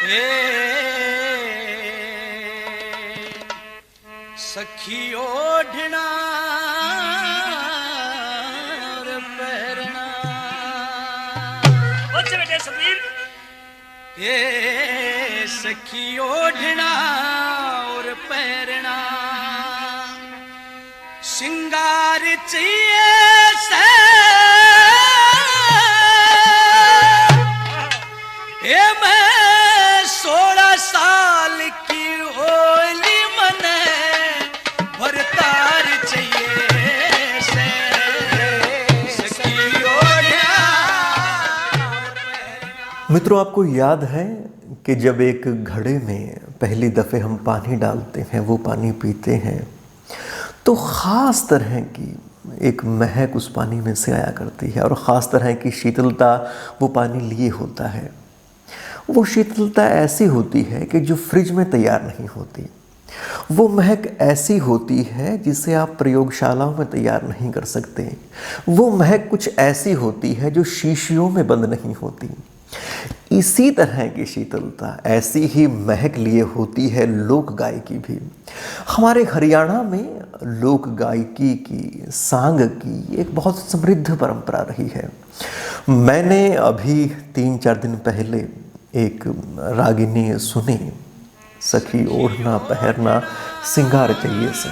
ए सखी ओढ़ना और पहरना, बेटे समीर। ए सखी ओढ़ना और पहरना, श्रृंगार चाहिए से ए मैं 16 साल की होली मने भरतार चाहिए से सखी ओढ़ना। मित्रों, आपको याद है कि जब एक घड़े में पहली दफ़े हम पानी डालते हैं, वो पानी पीते हैं, तो ख़ास तरह की एक महक उस पानी में से आया करती है और ख़ास तरह की शीतलता वो पानी लिए होता है। वो शीतलता ऐसी होती है कि जो फ्रिज में तैयार नहीं होती। वो महक ऐसी होती है जिसे आप प्रयोगशालाओं में तैयार नहीं कर सकते। वो महक कुछ ऐसी होती है जो शीशियों में बंद नहीं होती। इसी तरह की शीतलता, ऐसी ही महक लिए होती है लोक गायकी भी। हमारे हरियाणा में लोक गायकी की, सांग की एक बहुत समृद्ध परंपरा रही है। मैंने अभी 3-4 दिन पहले एक रागिनी सुनी, सखी ओढ़ना पहरना सिंगार चाहिए से।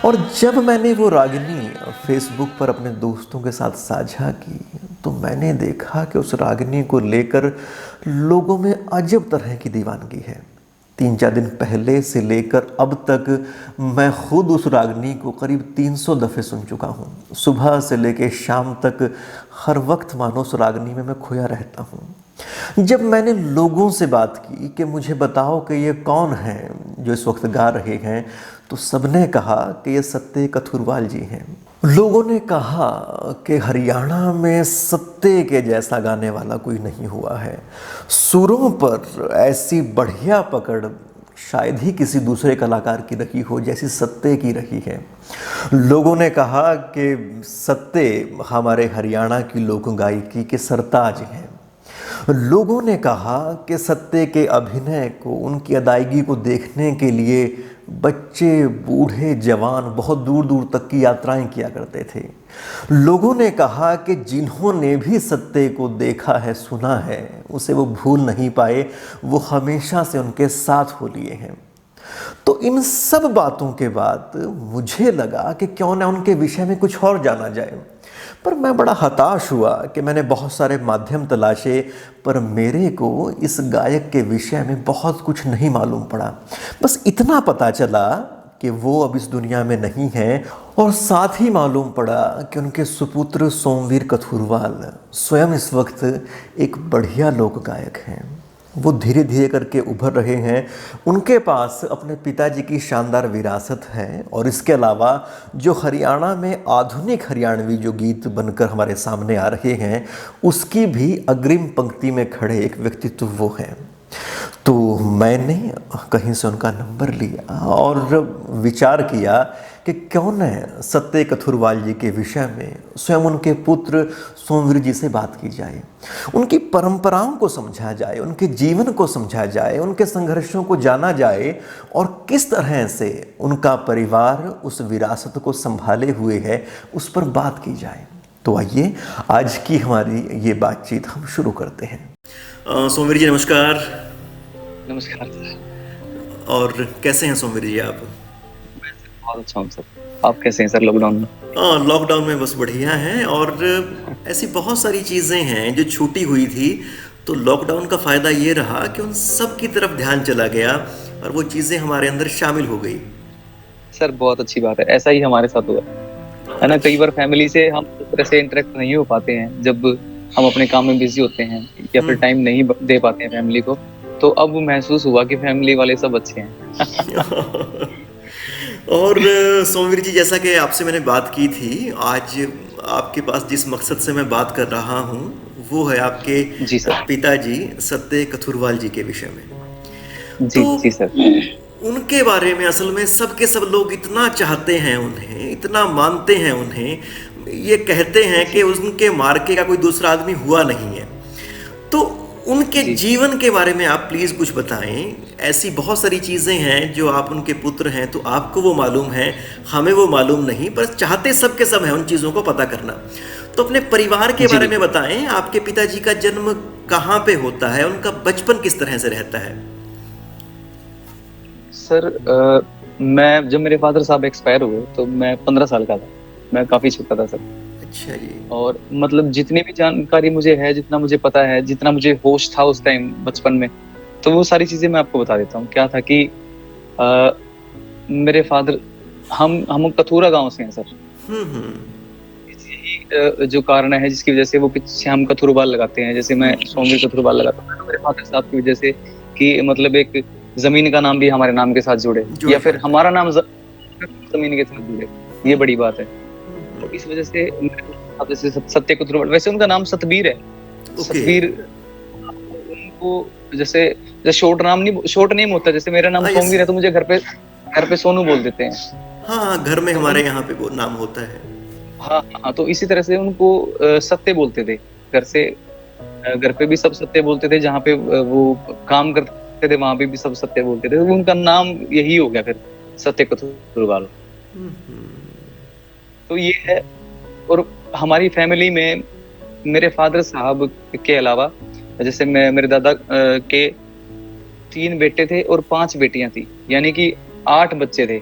और जब मैंने वो रागिनी फेसबुक पर अपने दोस्तों के साथ साझा की तो मैंने देखा कि उस रागिनी को लेकर लोगों में अजब तरह की दीवानगी है। 3-4 दिन पहले से लेकर अब तक मैं खुद उस रागिनी को करीब 300 दफ़े सुन चुका हूँ। सुबह से लेकर शाम तक हर वक्त मानो उस रागिनी में मैं खोया रहता हूँ। जब मैंने लोगों से बात की कि मुझे बताओ कि ये कौन हैं जो इस वक्त गा रहे हैं, तो सबने कहा कि ये सत्ते कथुरवाल जी हैं। लोगों ने कहा कि हरियाणा में सत्ते के जैसा गाने वाला कोई नहीं हुआ है। सुरों पर ऐसी बढ़िया पकड़ शायद ही किसी दूसरे कलाकार की रही हो जैसी सत्ते की रही है। लोगों ने कहा कि सत्ते हमारे हरियाणा की लोक गायकी के सरताज हैं। लोगों ने कहा कि सत्ते के अभिनय को, उनकी अदायगी को देखने के लिए बच्चे, बूढ़े, जवान बहुत दूर दूर तक की यात्राएं किया करते थे। लोगों ने कहा कि जिन्होंने भी सत्ते को देखा है, सुना है, उसे वो भूल नहीं पाए, वो हमेशा से उनके साथ हो लिए हैं। तो इन सब बातों के बाद मुझे लगा कि क्यों ना उनके विषय में कुछ और जाना जाए। पर मैं बड़ा हताश हुआ कि मैंने बहुत सारे माध्यम तलाशे, पर मेरे को इस गायक के विषय में बहुत कुछ नहीं मालूम पड़ा। बस इतना पता चला कि वो अब इस दुनिया में नहीं हैं, और साथ ही मालूम पड़ा कि उनके सुपुत्र सोमवीर कथुरवाल स्वयं इस वक्त एक बढ़िया लोक गायक हैं। वो धीरे धीरे करके उभर रहे हैं। उनके पास अपने पिताजी की शानदार विरासत है, और इसके अलावा जो हरियाणा में आधुनिक हरियाणवी जो गीत बनकर हमारे सामने आ रहे हैं, उसकी भी अग्रिम पंक्ति में खड़े एक व्यक्तित्व वो हैं। तो मैंने कहीं से उनका नंबर लिया और विचार किया कि क्यों न सत्ते कथुरवाल जी के विषय में स्वयं उनके पुत्र सोमवीर जी से बात की जाए, उनकी परंपराओं को समझा जाए, उनके जीवन को समझा जाए, उनके संघर्षों को जाना जाए, और किस तरह से उनका परिवार उस विरासत को संभाले हुए है, उस पर बात की जाए। तो आइए आज की हमारी ये बातचीत हम शुरू करते हैं। सोमवीर जी नमस्कार। नमस्कार सर। और कैसे हैं सोमवीर जी आप? मैं सर बहुत अच्छा हूँ सर। आप कैसे हैं सर लॉकडाउन में? लॉकडाउन में बस बढ़िया है, और ऐसी बहुत सारी चीज़ें हैं जो छूटी हुई थी, तो लॉकडाउन का फ़ायदा ये रहा कि उन सब की तरफ ध्यान चला गया और वो चीज़ें हमारे अंदर शामिल हो गई। सर बहुत अच्छी बात है, ऐसा ही हमारे साथ हुआ है ना। कई बार फैमिली से हम उस तरह से इंटरेक्ट नहीं हो पाते हैं जब हम अपने काम में बिजी होते हैं, या फिर टाइम नहीं दे पाते हैं फैमिली को। तो अब महसूस हुआ कि फैमिली वाले सब अच्छे हैं। और सोमवीर जी, जैसा कि आपसे मैंने बात की थी, आज आपके पास जिस मकसद से मैं बात कर रहा हूँ वो है आपके जी सर। पिताजी सत्ते कथुरवाल जी के विषय में। जी तो जी सर। उनके बारे में असल में सब के सब लोग इतना चाहते हैं उन्हें, इतना मानते हैं उन्हें, ये कहते हैं कि उनके मार्के का कोई दूसरा आदमी हुआ नहीं है। तो उनके जी। जीवन के बारे में आप प्लीज कुछ बताएं। ऐसी बहुत सारी चीजें हैं जो आप उनके पुत्र हैं तो आपको वो मालूम है, हमें वो मालूम नहीं, पर चाहते सब के सब हैं उन चीजों को पता करना। तो अपने परिवार के जी बारे में बिल्कुल बताएं, आपके पिताजी का जन्म कहाँ पे होता है, उनका बचपन किस तरह से रहता है। सर। मैं जब मेरे फादर साहब एक्सपायर हुए तो मैं 15 साल का था। मैं काफी छोटा था सर। अच्छा जी। और मतलब जितनी भी जानकारी मुझे है, जितना मुझे पता है, जितना मुझे होश था उस टाइम बचपन में, तो वो सारी चीजें मैं आपको बता देता हूँ। क्या था कि अ, मेरे फादर, हम कथूरा गांव से हैं सर। हम्म। यही जो कारण है जिसकी वजह से वो पीछे हम कथुरबाल लगाते हैं। जैसे मैं सोमवीर कथुरबाल लगाता हूँ तो मेरे फादर साहब की वजह से, कि मतलब एक जमीन का नाम भी हमारे नाम के साथ जुड़े, जुड़ या फिर जाता है। हमारा नाम जमीन के साथ जुड़े, ये बड़ी बात है। तो इस वजह से मेरे फादर से सत्य कथुरबाल, वैसे उनका नाम सतबीर है। ओके। सतबीर उनको जैसे जैसे शॉर्ट नेम होता है। जैसे मेरा नाम यस। सोमवीर है तो मुझे घर पे सोनू बोल देते हैं। हाँ हाँ, घर में तो हमारे यहाँ पे वो नाम होता है। हाँ हाँ, तो इसी तरह से उनको सत्य बोलते थे घर से। घर पे भी सब सत्य बोलते थे, जहाँ पे वो काम करते थे वहां पे भी सब सत्य बोलते थे। तो उनका नाम यही हो गया फिर, सत्य कथुरवाल। तो ये है। और हमारी फैमिली में मेरे फादर साहब के अलावा, जैसे मैं, मेरे दादा के 3 बेटे थे और 5 बेटियां थी, यानी कि 8 बच्चे थे,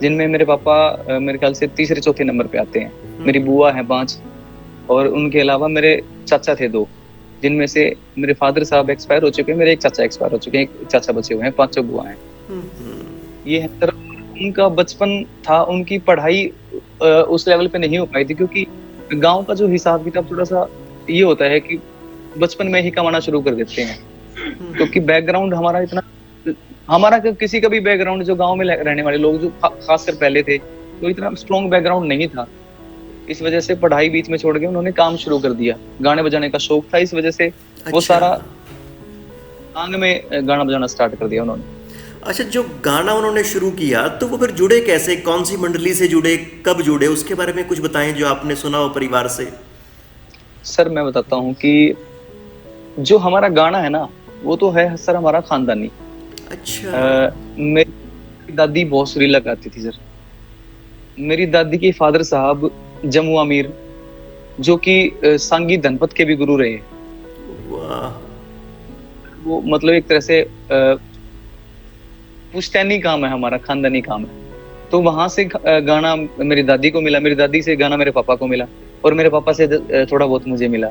जिनमें मेरे पापा मेरे ख्याल से तीसरे चौथे नंबर पे आते हैं। मेरी बुआ है 5, और उनके अलावा मेरे चाचा थे 2, जिनमें से मेरे फादर साहब एक्सपायर हो चुके हैं, मेरे एक चाचा एक्सपायर हो चुके हैं, एक चाचा बचे हुए हैं, 5 बुआ हैं। ये है सर। उनका बचपन था, उनकी पढ़ाई उस लेवल पे नहीं हो पाई थी, क्योंकि गांव का जो हिसाब किताब थोड़ा सा ये होता है कि बचपन में ही कमाना शुरू कर देते हैं, क्योंकि बैकग्राउंड हमारा इतना, किसी का भी बैकग्राउंड, जो गांव में रहने वाले लोग जो खासकर पहले थे, तो इतना स्ट्रॉन्ग बैकग्राउंड नहीं था। इस वजह से पढ़ाई बीच में छोड़ के उन्होंने काम शुरू कर दिया। गाने बजाने का शौक था, इस वजह से वो अच्छा। सारा आंग में गाना बजाना स्टार्ट कर दिया उन्होंने। अच्छा, जो गाना उन्होंने शुरू किया तो वो फिर जुड़े कैसे, कौन सी मंडली से जुड़े, कब जुड़े, उसके बारे में कुछ बताएं जो आपने सुना हो परिवार से। सर मैं बताता हूँ कि जो हमारा गाना है ना, वो तो है सर हमारा खानदानी। अच्छा। मेरी दादी बहुत सुरीला गाती थी सर। मेरी दादी के फादर साहब जम्मू अमीर, जो कि सांगी धनपत के भी गुरु रहे। वाह। वो मतलब एक तरह से पुश्तैनी काम है, हमारा खानदानी काम है। तो वहां से गाना मेरी दादी को मिला, मेरी दादी से गाना मेरे पापा को मिला, और मेरे पापा से थोड़ा बहुत मुझे मिला।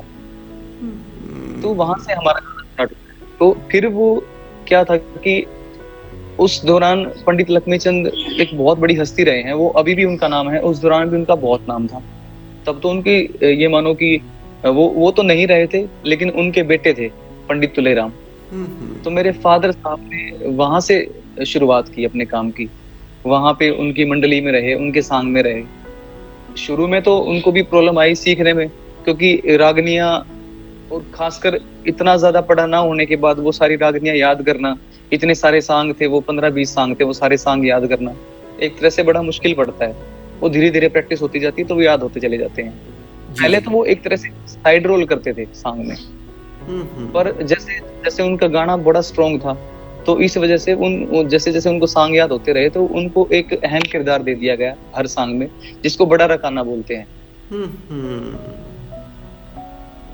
तो वहां से हमारा गाना स्टार्ट हुआ। तो फिर वो क्या था कि उस दौरान पंडित लक्ष्मीचंद एक बहुत बड़ी हस्ती रहे हैं, वो अभी भी उनका नाम है, उस दौरान भी उनका बहुत नाम था। तब तो उनकी ये मानो कि वो तो नहीं रहे थे, लेकिन उनके बेटे थे पंडित तुलेराम। तो मेरे फादर साहब ने वहां से शुरुआत की अपने काम की, वहां पे उनकी मंडली में रहे, उनके सांग में रहे। शुरू में तो उनको भी प्रॉब्लम आई सीखने में, क्योंकि रागनियां, और खासकर इतना ज्यादा पढ़ा ना होने के बाद वो सारी रागनियां याद करना, इतने सारे सांग थे, वो 15-20 सांग थे, वो सारे सांग याद करना एक तरह से बड़ा मुश्किल पड़ता है। वो धीरे धीरे प्रैक्टिस होती जाती है तो वो याद होते चले जाते हैं। पहले तो वो एक तरह से साइड रोल करते थे सांग में, पर जैसे जैसे उनका गाना बड़ा स्ट्रॉन्ग था, तो इस वजह से जैसे जैसे उनको सांग याद होते रहे, तो उनको एक अहम किरदार दे दिया गया हर सांग में, जिसको बड़ा रकाना बोलते हैं।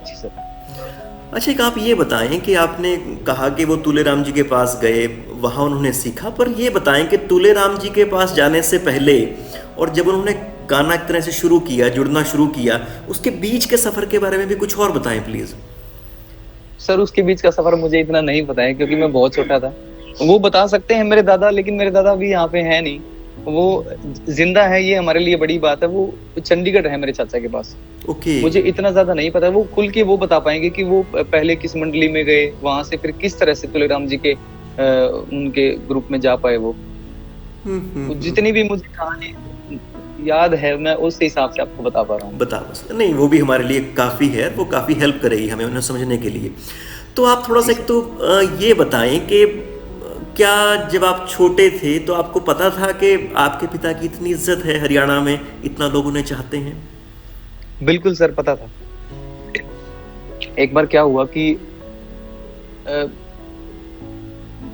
जी सर। अच्छा, एक आप ये बताएं कि आपने कहा कि वो तुलेराम जी के पास गए, वहाँ उन्होंने सीखा, पर ये बताएं कि तुलेराम जी के पास जाने से पहले और जब उन्होंने गाना एक तरह से शुरू किया, जुड़ना शुरू किया, उसके बीच के सफ़र के बारे में भी कुछ और बताएं प्लीज़। सर उसके बीच का सफर मुझे इतना नहीं पता है, क्योंकि मैं बहुत छोटा था। वो बता सकते हैं मेरे दादा, लेकिन मेरे दादा भी यहाँ पे है नहीं, वो जिंदा है, ये हमारे लिए बड़ी बात है। वो चंडीगढ़ है मेरे चाचा के पास। ओके। मुझे इतना ज्यादा नहीं पता है, वो खुल के वो बता पाएंगे कि वो पहले किस मंडली में गए, वहां से फिर किस तरह से तुलेराम जी के उनके ग्रुप में जा पाए वो। जितनी भी मुझे कहानी याद है, मैं उस हिसाब से आपको बता पा रहा हूँ। बता बस, नहीं वो भी हमारे लिए काफ़ी है, वो काफ़ी हेल्प करेगी हमें उन्हें समझने के लिए। तो आप थोड़ा सा एक तो ये बताएं कि क्या जब आप छोटे थे तो आपको पता था कि आपके पिता की इतनी इज्जत है हरियाणा में, इतना लोग उन्हें चाहते हैं? बिल्कुल सर, पता था। एक बार क्या हुआ कि अ,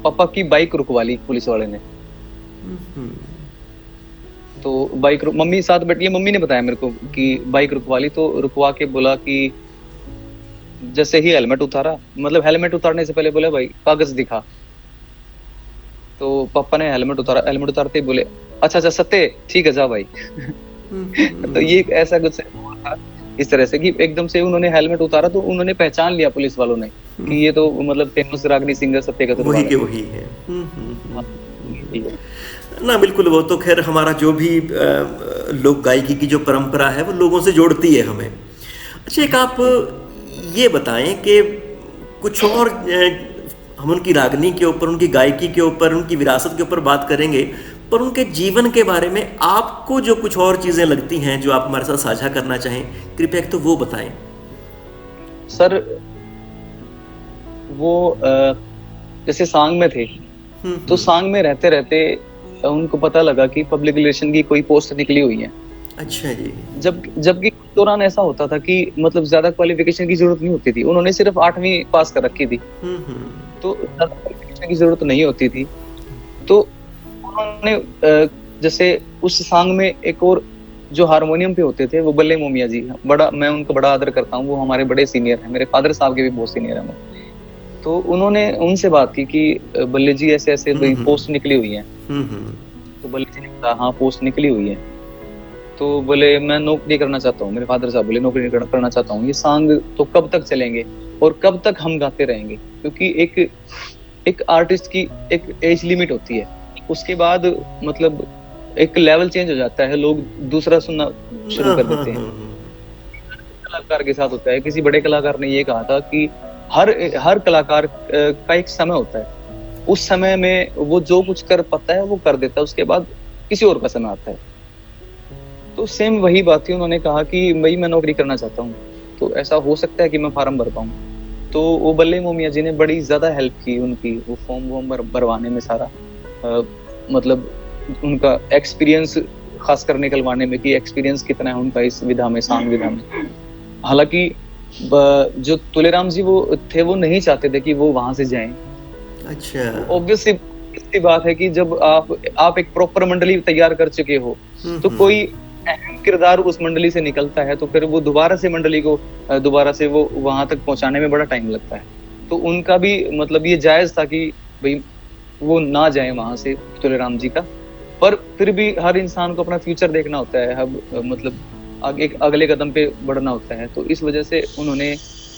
पापा की बाइक रुकवा ली पुलिस वाले ने। तो मम्मी साथ बैठी है, मम्मी ने बताया मेरे को कि बाइक रुकवा ली। तो रुकवा के बोला कि जैसे ही हेलमेट उतारा, मतलब हेलमेट उतारने से पहले बोले भाई कागज दिखा। तो पापा ने हेलमेट उतारा, हेलमेट उतारते ही बोले अच्छा अच्छा सत्य ठीक है जा भाई। तो ये ऐसा कुछ हुआ था इस तरह से कि एकदम से उन्होंने हेलमेट उतारा तो उन्होंने पहचान लिया पुलिस वालों ने कि ये तो मतलब फेमस रागनी सिंगर सत्य का वही के वही है। ना बिल्कुल, वो तो खैर हमारा जो भी लोक गायकी की जो परंपरा है वो लोगों से जोड़ती है हमें। अच्छा, एक आप ये बताएं कि कुछ और हम उनकी रागनी के ऊपर, उनकी गायकी के ऊपर, उनकी विरासत के ऊपर बात करेंगे, पर उनके जीवन के बारे में आपको जो कुछ और चीज़ें लगती हैं जो आप हमारे साथ साझा करना चाहें, कृपया एक तो वो बताएं। सर वो जैसे सांग में थे तो सांग में रहते रहते उनको पता लगा कि पब्लिक रिलेशन की कोई पोस्ट निकली हुई है। अच्छा जी। जबकि दौरान ऐसा होता था कि मतलब ज्यादा क्वालिफिकेशन की जरूरत नहीं होती थी, उन्होंने सिर्फ 8वीं पास कर रखी थी तो ज्यादा क्वालिफिकेशन की जरूरत नहीं होती थी। तो उन्होंने जैसे उस सांग में एक और जो हारमोनियम पे होते थे वो बल्ले मोमिया जी, बड़ा मैं उनका बड़ा आदर करता हूँ, वो हमारे बड़े सीनियर हैं, मेरे फादर साहब के भी बहुत सीनियर हैं वो। तो उन्होंने उनसे बात की कि बल्ले जी ऐसे ऐसे पोस्ट निकली हुई है। तो बल्ले जी ने कहा हाँ पोस्ट निकली हुई है। तो बोले मैं नौकरी करना चाहता हूँ, मेरे फादर साहब बोले नौकरी करना चाहता हूँ, ये सॉन्ग तो कब तक चलेंगे और कब तक हम गाते रहेंगे, क्योंकि एक आर्टिस्ट की एक एज लिमिट होती है, उसके बाद मतलब एक लेवल चेंज हो जाता है, लोग दूसरा सुनना शुरू कर देते हैं। कलाकार के साथ होता है, किसी बड़े कलाकार ने ये कहा था कि हर कलाकार का एक समय होता है, उस समय में वो जो कुछ कर पाता है वो कर देता है, उसके बाद किसी और का समय आता है। तो सेम वही बात थी, उन्होंने कहा कि भाई मैं नौकरी करना चाहता हूँ, तो ऐसा हो सकता है कि मैं फार्म भर पाऊँ। तो वो बल्ले मोमिया जी ने बड़ी ज्यादा हेल्प की उनकी, वो फॉर्म भरवाने में सारा मतलब उनका एक्सपीरियंस खासकर निकलवाने में कि एक्सपीरियंस कितना है उनका इस विधा में, सांग विधा में। हालांकि जो तुलेराम जी वो थे वो नहीं चाहते थे कि वो वहां से जाएं। अच्छा, ऑब्वियसली बात है कि जब आप एक प्रॉपर मंडली तैयार कर चुके हो तो कोई अहम किरदार उस मंडली से निकलता है तो फिर वो दोबारा से मंडली को दोबारा से वो वहां तक पहुंचाने में बड़ा टाइम लगता है। तो उनका भी मतलब ये जायज था कि भाई वो ना जाए वहां से तुलेराम जी का, पर फिर भी हर इंसान को अपना फ्यूचर देखना होता है, अब मतलब एक अगले कदम पे बढ़ना होता है। तो इस वजह से उन्होंने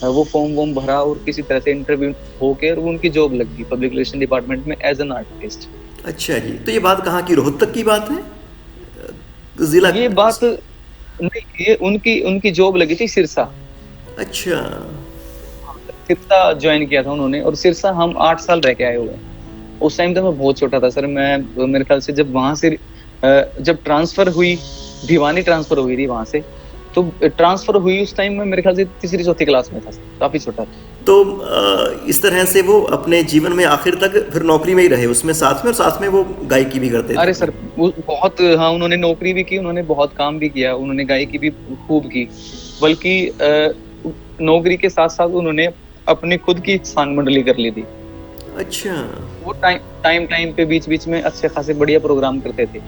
वो फॉर्म भरा और किसी तरह से इंटरव्यू होके और उनकी जॉब लग गई पब्लिक रिलेशन डिपार्टमेंट में एज एन आर्टिस्ट। अच्छा जी, तो ये बात कहाँ की, रोहतक की बात है? जिला ये बात नहीं, ये उनकी जॉब लगी थी सिरसा। अच्छा, सिरसा ज्वाइन किया था उन्होंने और सिरसा हम 8 साल रह के आए हुए हैं। उस टाइम तो मैं बहुत छोटा था सर, मैं मेरे ख्याल से जब वहां से जब ट्रांसफर हुई, भिवानी ट्रांसफर हुई थी वहां से, तो ट्रांसफर हुई उस टाइम में मेरे ख्याल से 3री 4थी क्लास में था, काफी छोटा था। तो इस तरह से वो अपने जीवन में आखिर तक फिर नौकरी में ही रहे उसमें साथ में, और साथ में वो गायकी भी करते थे। अरे सर बहुत, हाँ उन्होंने नौकरी भी की, उन्होंने बहुत काम भी किया, उन्होंने गायकी भी खूब की, बल्कि नौकरी के साथ साथ उन्होंने अपनी खुद की सांग मंडली कर ली थी। अच्छा, वो टाइम पे बीच में अच्छे खासे बढ़िया प्रोग्राम करते थे,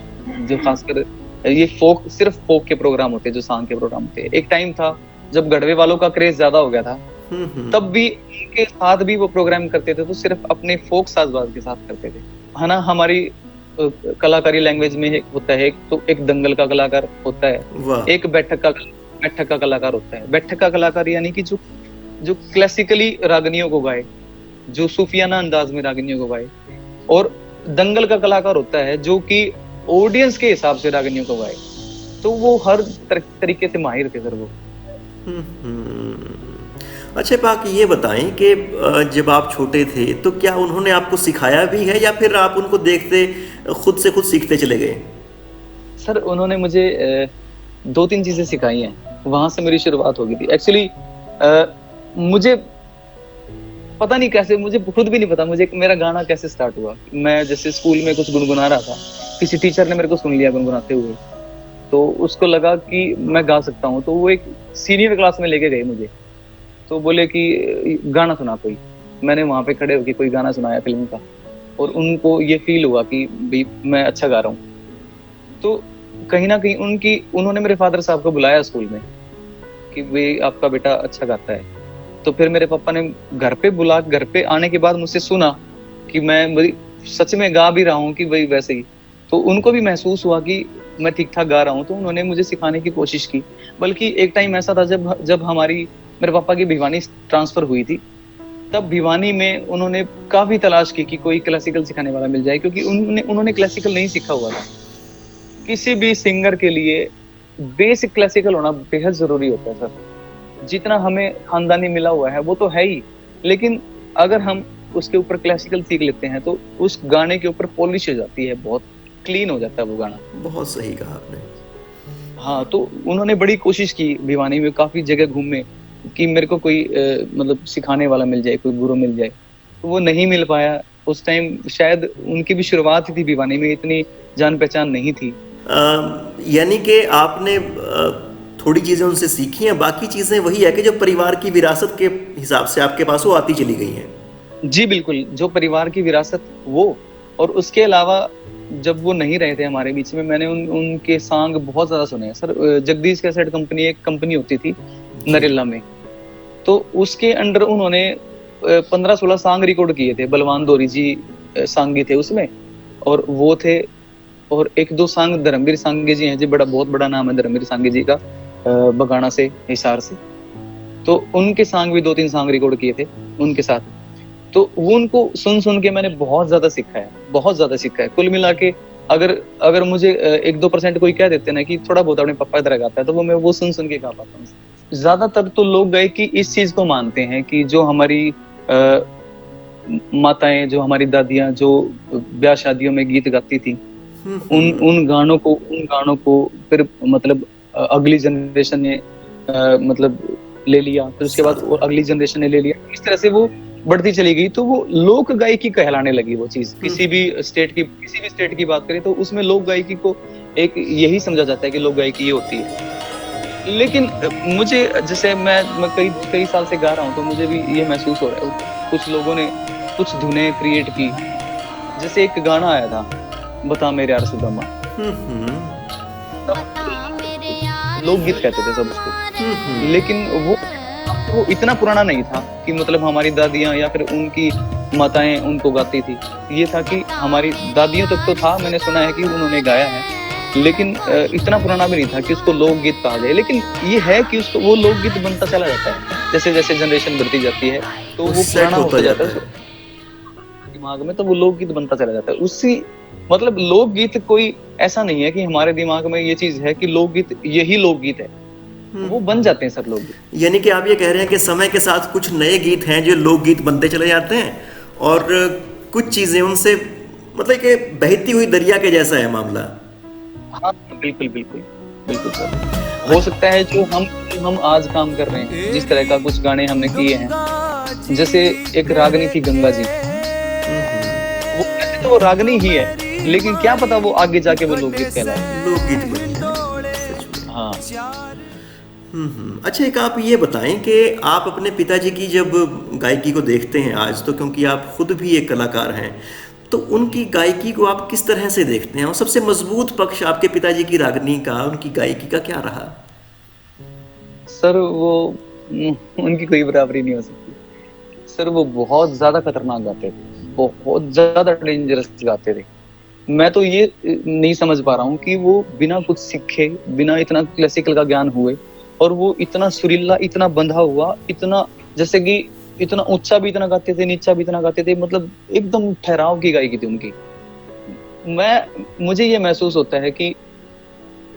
जो खासकर ये सिर्फ फोक के प्रोग्राम होते, जो सांग के प्रोग्राम थे। एक टाइम था जब गढ़वे वालों का क्रेज ज्यादा हो गया था, तब भी उनके साथ भी वो प्रोग्राम करते थे, तो सिर्फ अपने फोक साजबाज के साथ करते थे, है ना। हमारी कलाकारी लैंग्वेज में होता है तो एक दंगल का कलाकार होता है, एक बैठक का कलाकार होता है। बैठक का कलाकार यानी कि जो क्लासिकली रागनियों को गाए, जो सूफियाना अंदाज में रागनियों को गाए, और दंगल का कलाकार होता है जो कि ऑडियंस के हिसाब से रागनियों को गाए। तो वो हर तरीके से माहिर थे सर वो। अच्छा, बाकी ये बताएं कि जब आप छोटे थे तो क्या उन्होंने आपको सिखाया भी है या फिर आप उनको देखते खुद से खुद सीखते चले गए? सर उन्होंने मुझे 2-3 चीजें सिखाई हैं, वहां से मेरी शुरुआत हो गई थी। एक्चुअली मुझे पता नहीं कैसे, मुझे खुद भी नहीं पता मुझे मेरा गाना कैसे स्टार्ट हुआ। मैं जैसे स्कूल में कुछ गुनगुना रहा था, किसी टीचर ने मेरे को सुन लिया गुनगुनाते हुए, तो उसको लगा कि मैं गा सकता हूँ, तो वो एक सीनियर क्लास में लेके गए मुझे, तो बोले कि गाना सुना कोई। मैंने वहां पे खड़े होकर कोई गाना सुनाया फिल्म का, और उनको ये फील हुआ कि भाई मैं अच्छा गा रहा हूँ, तो कहीं ना कहीं उन्होंने मेरे फादर साहब को बुलाया स्कूल में कि भाई आपका बेटा अच्छा गाता है। तो फिर मेरे पापा ने घर पे आने के बाद मुझसे सुना कि मैं भाई सच में गा भी रहा हूँ कि भाई वैसे ही, तो उनको भी महसूस हुआ कि मैं ठीक ठाक गा रहा हूँ, तो उन्होंने मुझे सिखाने की कोशिश की। बल्कि एक टाइम ऐसा था जब मेरे पापा की भिवानी ट्रांसफर हुई थी, तब भिवानी में उन्होंने काफी तलाश की कि कोई क्लासिकल सिखाने वाला मिल जाए, क्योंकि उन्होंने क्लासिकल नहीं सीखा हुआ था। किसी भी सिंगर के लिए बेसिक क्लासिकल होना बेहद जरूरी होता है सर। जितना हमें खानदानी मिला हुआ है वो तो है ही, लेकिन अगर हम उसके ऊपर क्लासिकल सीख लेते हैं तो उस गाने के ऊपर पॉलिश हो जाती है, बहुत क्लीन हो जाता है वो गाना। बहुत सही कहा आपने। हाँ, तो उन्होंने बड़ी कोशिश की, भिवानी में काफी जगह घूमे कि मेरे को कोई मतलब सिखाने वाला मिल जाए, कोई गुरु मिल जाए, तो वो नहीं मिल पाया। उस टाइम शायद उनकी भी शुरुआत थी भिवानी में, इतनी जान पहचान नहीं थी। यानी कि आपने थोड़ी चीज़ें उनसे सीखी हैं, बाकी चीज़ें वही है कि जो परिवार की विरासत के हिसाब से आपके पास वो आती चली गई हैं। जी बिल्कुल, जो परिवार की विरासत वो, और उसके अलावा जब वो नहीं रहे थे हमारे बीच में, मैंने उनके सॉन्ग बहुत ज्यादा सुने हैं सर। जगदीश कैसेट कंपनी एक कंपनी होती थी नरेला में, तो उसके अंडर उन्होंने 15-16 सॉन्ग रिकॉर्ड किए थे। बलवान दौरी जी सांगी थे उसमें, और वो थे, और 1-2 सॉन्ग धर्मवीर सांगे जी हैं जी, बहुत बड़ा नाम है धर्मवीर सांगे जी का, बगाना से, हिसार से। तो उनके सॉन्ग भी 2-3 सॉन्ग रिकॉर्ड किए थे उनके साथ। तो वो उनको सुन के मैंने बहुत ज्यादा सीखा है। कुल मिला के अगर मुझे 1-2% कोई कह देते ना कि थोड़ा बहुत अपने पापा तरह गाता है, तो मैं वो सुन के गा पाता हूँ। ज्यादातर तो लोग गायकी इस चीज को मानते हैं कि जो हमारी माताएं, जो हमारी दादियां जो ब्याह शादियों में गीत गाती थी, उन गानों को फिर मतलब अगली जनरेशन ने मतलब ले लिया, फिर उसके बाद अगली जनरेशन ने ले लिया, इस तरह से वो बढ़ती चली गई। तो वो लोक गायकी कहलाने लगी वो चीज। किसी भी स्टेट की बात करें तो उसमें लोक गायकी को एक यही समझा जाता है कि लोक गायकी ये होती है। लेकिन मुझे, जैसे मैं कई साल से गा रहा हूँ, तो मुझे भी ये महसूस हो रहा है कुछ लोगों ने कुछ धुनें क्रिएट की। जैसे एक गाना आया था, बता मेरे यार सुदामा, लोकगीत कहते थे सब उसको, लेकिन वो इतना पुराना नहीं था कि मतलब हमारी दादियां या फिर उनकी माताएं उनको गाती थी। ये था कि हमारी दादियों तक तो था, मैंने सुना है कि उन्होंने गाया है, लेकिन इतना पुराना भी नहीं था कि उसको लोकगीत कहा जाए। लेकिन ये है कि उसको वो लोकगीत बनता चला जाता है, जैसे जैसे जनरेशन बढ़ती जाती है तो वो पुराना होता जाता है दिमाग में, तो वो लोकगीत बनता चला जाता है। उसी मतलब लोकगीत कोई ऐसा नहीं है कि हमारे दिमाग में ये चीज है कि लोकगीत यही लोकगीत है, वो बन जाते हैं सब लोग। यानी कि आप ये कह रहे हैं कि समय के साथ कुछ नए गीत हैं जो लोकगीत बनते चले जाते हैं, और कुछ चीजें उनसे मतलब कि बहती हुई दरिया के जैसा है मामला। हाँ बिल्कुल सर। हो सकता है जो हम आज काम कर रहे हैं, जिस तरह का कुछ गाने हमने किए हैं, जैसे एक रागनी थी गंगा जी, वो वैसे तो वो रागनी ही है, लेकिन क्या पता वो आगे जाके वो लोकगीत कहलाए, लोकगीत बन जाए। हाँ। अच्छा, एक आप ये बताएं कि आप अपने पिताजी की जब गायकी को देखते हैं आज, तो क्योंकि आप खुद भी एक कलाकार हैं, तो उनकी गायकी को आप किस तरह से देखते हैं, और सबसे मजबूत पक्ष आपके पिताजी की रागनी का, उनकी गायकी का क्या रहा? सर वो उनकी कोई बराबरी नहीं हो सकती सर। वो बहुत ज्यादा खतरनाक गाते थे, बहुत ज्यादा डेंजरस गाते थे। मैं तो ये नहीं समझ पा रहा हूँ कि वो बिना कुछ सीखे, बिना इतना क्लासिकल का ज्ञान हुए, और वो इतना सुरीला, इतना बंधा हुआ, इतना जैसे कि इतना ऊंचा भी इतना गाते थे, नीचा भी इतना गाते थे, मतलब एकदम ठहराव की गायकी थी उनकी। मुझे ये महसूस होता है कि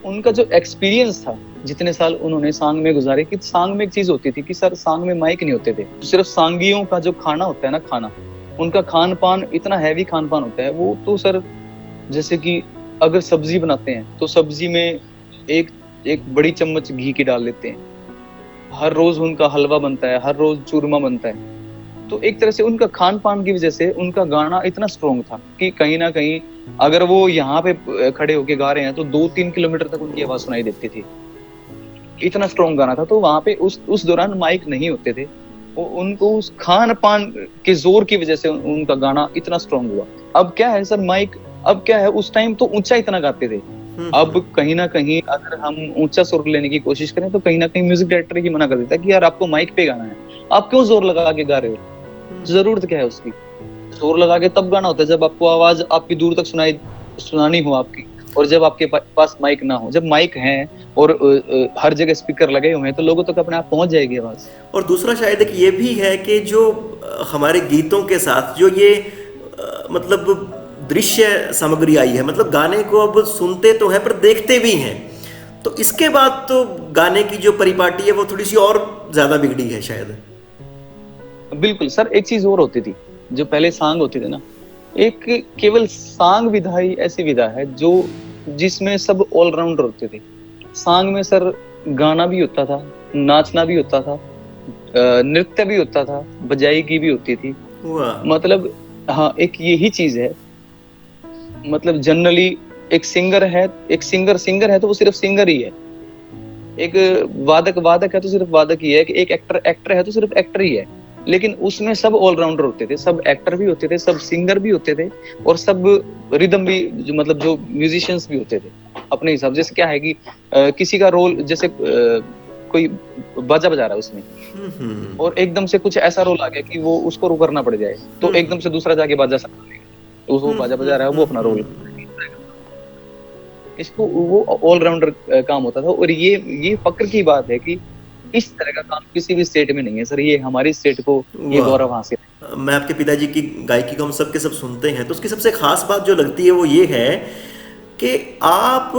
उनका जो एक्सपीरियंस था, जितने साल उन्होंने सांग में गुजारे, कि सांग में एक चीज होती थी कि सर सांग में माइक नहीं होते थे, सिर्फ सांगियों का जो खाना होता है ना, खाना, उनका खान पान इतना हैवी खान पान होता है। वो तो सर जैसे कि अगर सब्जी बनाते हैं तो सब्जी में एक बड़ी चम्मच घी की डाल लेते हैं, हर रोज उनका हलवा बनता है, हर रोज चूरमा बनता है। तो एक तरह से उनका खान पान की वजह से उनका गाना इतना स्ट्रॉन्ग था कि कहीं ना कहीं अगर वो यहाँ पे खड़े होके गा रहे हैं तो 2-3 किलोमीटर तक उनकी आवाज सुनाई देती थी, इतना स्ट्रॉन्ग गाना था। तो वहां पे उस दौरान माइक नहीं होते थे, उनको उस खान पान के जोर की वजह से उनका गाना इतना स्ट्रांग हुआ। अब क्या है सर, माइक, अब क्या है, उस टाइम तो ऊंचा इतना गाते थे, अब कहीं ना कहीं अगर हम ऊंचा सुर लेने की कोशिश करें तो कहीं ना कहीं म्यूजिक डायरेक्टर ही मना कर देता है कि यार आपको माइक पे गाना है, आप क्यों जोर लगा के गा रहे हो, जरूरत क्या है उसकी। जोर लगा के तब गाना होता है जब आपको आवाज आपकी दूर तक सुनानी हो आपकी, और जब आपके पास माइक ना हो। जब माइक है और हर जगह स्पीकर लगे हुए हैं तो लोगों तक अपने आप पहुंच जाएगी आवाज। और दूसरा शायद एक ये भी है कि जो हमारे गीतों के साथ जो ये मतलब दृश्य सामग्री आई है, मतलब गाने को अब सुनते तो हैं पर देखते भी हैं, तो इसके बाद तो गाने की जो परिपाटी है वो थोड़ी सी और ज्यादा बिगड़ी है शायद। बिल्कुल सर, एक चीज और होती थी, जो पहले सॉन्ग होते थे ना, एक केवल सॉन्ग विधा ही ऐसी विधा है जो जिसमें सब ऑलराउंडर होते थे। सॉन्ग में सर गाना भी होता था, नाचना भी होता था, नृत्य भी होता था, बजाई भी होती थी। मतलब हाँ, एक यही चीज है। मतलब जनरली एक सिंगर है तो वो सिर्फ सिंगर ही है, एक वादक है तो सिर्फ वादक ही है, एक एक्टर है तो सिर्फ एक्टर ही है। लेकिन उसमें सब ऑलराउंडर होते थे, सब एक्टर भी होते थे, सब सिंगर भी होते थे, और सब रिदम भी, जो मतलब जो म्यूजिशियंस भी होते थे अपने हिसाब। जैसे क्या है कि किसी का रोल, जैसे कोई बाजा बजा रहा है उसमें, और एकदम से कुछ ऐसा रोल आ गया कि वो उसको करना पड़ जाए, तो एकदम से दूसरा जाके बाजा वो बाजा बजा रहा है, वो अपना रोल, इसको वो ऑलराउंडर काम होता था। और ये फक्र की बात है कि इस तरह का काम किसी भी स्टेट में नहीं है सर, ये हमारी स्टेट को ये गौरव हासिल है। मैं आपके पिताजी की गायकी को हम सबके सब सुनते हैं, तो उसकी सबसे खास बात जो लगती है वो ये है कि आप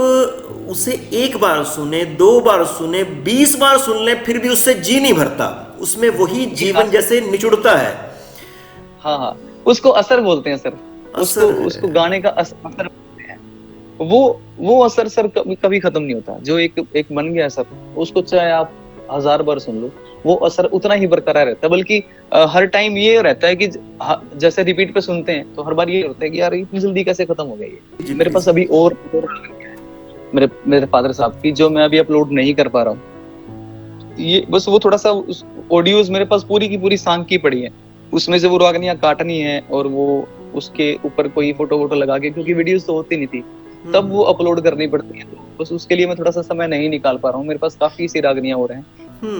उसे एक बार सुने, 2 बार सुने, 20 बार सुन ले, फिर भी उससे जी नहीं भरता, उसमें वही जीवन जैसे निचुड़ता है। हाँ, उसको असर बोलते हैं सर, उसको गाने का असर बोलते हैं। वो असर सर कभी खत्म नहीं होता। जो एक बन गया असर, उसको चाहे आप 1000 बार सुन लो, वो असर उतना ही बरकरार रहता है। बल्कि हर टाइम ये रहता है कि जैसे रिपीट पे सुनते हैं तो हर बार ये होता है कि यार इतनी जल्दी कैसे खत्म हो गया ये। मेरे पास अभी और मेरे फादर साहब की, जो मैं अभी अपलोड नहीं कर पा रहा हूँ। ये बस वो थोड़ा सा ऑडियोज मेरे पास पूरी की पूरी सॉन्ग की पड़ी है, उसमें से वो रागनियां काटनी है और वो उसके ऊपर कोई फोटो लगा के, क्योंकि वीडियोस तो होती नहीं थी तब वो अपलोड करनी पड़ती है, तो बस उसके लिए मैं थोड़ा सा समय नहीं निकाल पा रहा हूँ। मेरे पास काफी सी रागनियां हो रहे हैं।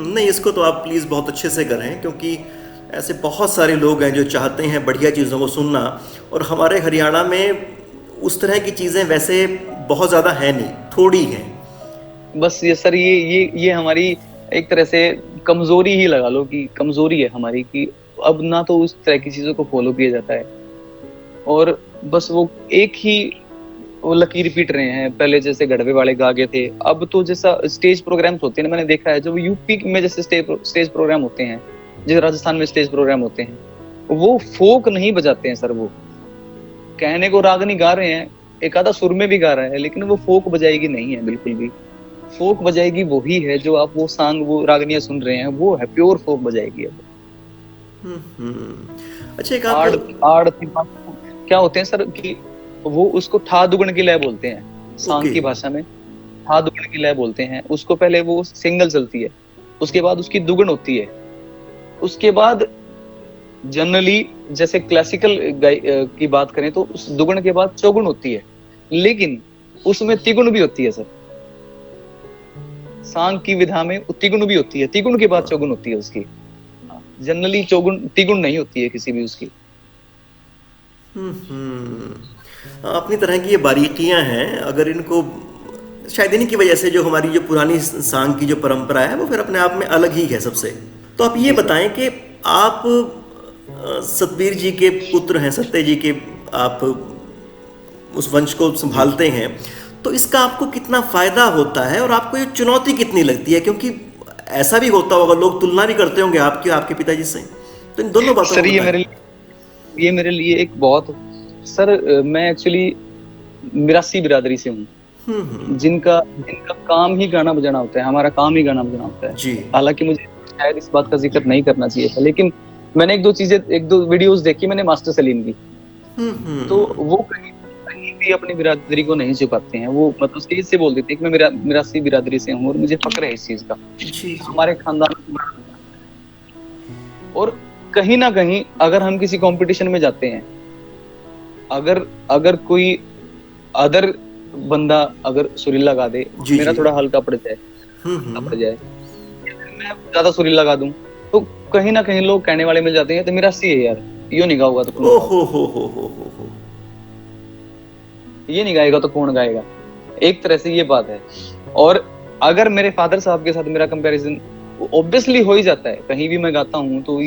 नहीं, इसको तो आप प्लीज बहुत अच्छे से करें, क्योंकि ऐसे बहुत सारे लोग हैं जो चाहते हैं बढ़िया चीज़ों को सुनना, और हमारे हरियाणा में उस तरह की चीज़ें वैसे बहुत ज़्यादा है नहीं, थोड़ी हैं। बस ये सर, ये हमारी एक तरह से कमजोरी ही लगा लो, कि कमजोरी है हमारी, कि अब ना तो उस तरह की चीजों को फॉलो किया जाता है, और बस वो एक ही वो लकीर पीट रहे हैं। पहले जैसे गढ़वे वाले गागे थे, अब तो जैसा स्टेज प्रोग्राम्स होते हैं ना, मैंने देखा है, जो यूपी में जैसे स्टेज प्रोग्राम होते हैं, जैसे राजस्थान में स्टेज प्रोग्राम होते हैं, वो फोक नहीं बजाते हैं सर। वो कहने को रागनी गा रहे हैं, एक आधा सुर में भी गा रहा है, लेकिन वो फोक बजाएगी नहीं है बिल्कुल भी। फोक बजाएगी वही है जो आप वो सॉन्ग, वो रागनियां सुन रहे हैं, वो है प्योर फोक बजाएगी। अच्छा, एक आड़ क्या होते हैं सर कि वो उसको ठा दुगण की लय बोलते हैं, सॉन्ग की भाषा में ठा दुगण की लय बोलते हैं उसको। पहले वो सिंगल चलती है, उसके बाद उसकी दुगण होती है, उसके बाद जनरली जैसे क्लासिकल की बात करें तो उस दुगण के बाद चौगुण होती है, लेकिन उसमें तिगुण भी होती है सर। सॉन्ग की विधा में तिगुण भी होती है, तिगुण के बाद चौगुण होती है उसकी। जनरली तिगुण नहीं होती है किसी भी उसकी। अपनी तरह की ये बारीकियां हैं, अगर इनको शायद इन्हीं की वजह से जो हमारी जो पुरानी सांग की जो परंपरा है वो फिर अपने आप में अलग ही है सबसे। तो आप ये बताएं कि आप सतबीर जी के पुत्र हैं, सत्य जी के, आप उस वंश को संभालते हैं, तो इसका आपको कितना फायदा होता है और आपको ये चुनौती कितनी लगती है? क्योंकि ऐसा भी होता होगा, लोग तुलना भी करते होंगे आपके पिताजी से, तो इन दोनों बातों सर ये मेरे लिए एक बहुत, सर मैं एक्चुअली मिरासी बिरादरी से हूँ, जिनका काम ही गाना बजाना होता है, हमारा काम ही गाना बजाना होता है। हालांकि मुझे शायद इस बात का जिक्र नहीं करना चाहिए था, लेकिन मैंने एक दो वीडियोस देखी मैंने मास्टर सलीम की, तो वो कहीं भी अपनी बिरादरी को नहीं छुपाते हैं। वो मतलब स्टेज से बोल देते हैं कि मैं मिरासी बिरादरी से हूँ और मुझे फक्र है इस चीज का, हमारे खानदान। और कहीं ना कहीं अगर हम किसी कंपटीशन में जाते हैं, अगर कोई अदर बंदा अगर सुरीला गा दे, जी, मेरा जी। थोड़ा हल्का पड़ जाए, हम्म। मैं ज्यादा सुरीला गा दूं, तो कहीं ना कहीं लोग कहने वाले मिल जाते हैं तो मेरा सी है यार, यो नहीं गाऊंगा तो कौन ओ गाऊंगा? हो। ये नहीं गाएगा तो कौन गाएगा? एक तरह से ये बात है। और अगर मेरे फादर साहब के साथ मेरा कंपैरिजन ऑब्वियसली हो ही जाता है, कहीं भी मैं गाता हूँ तो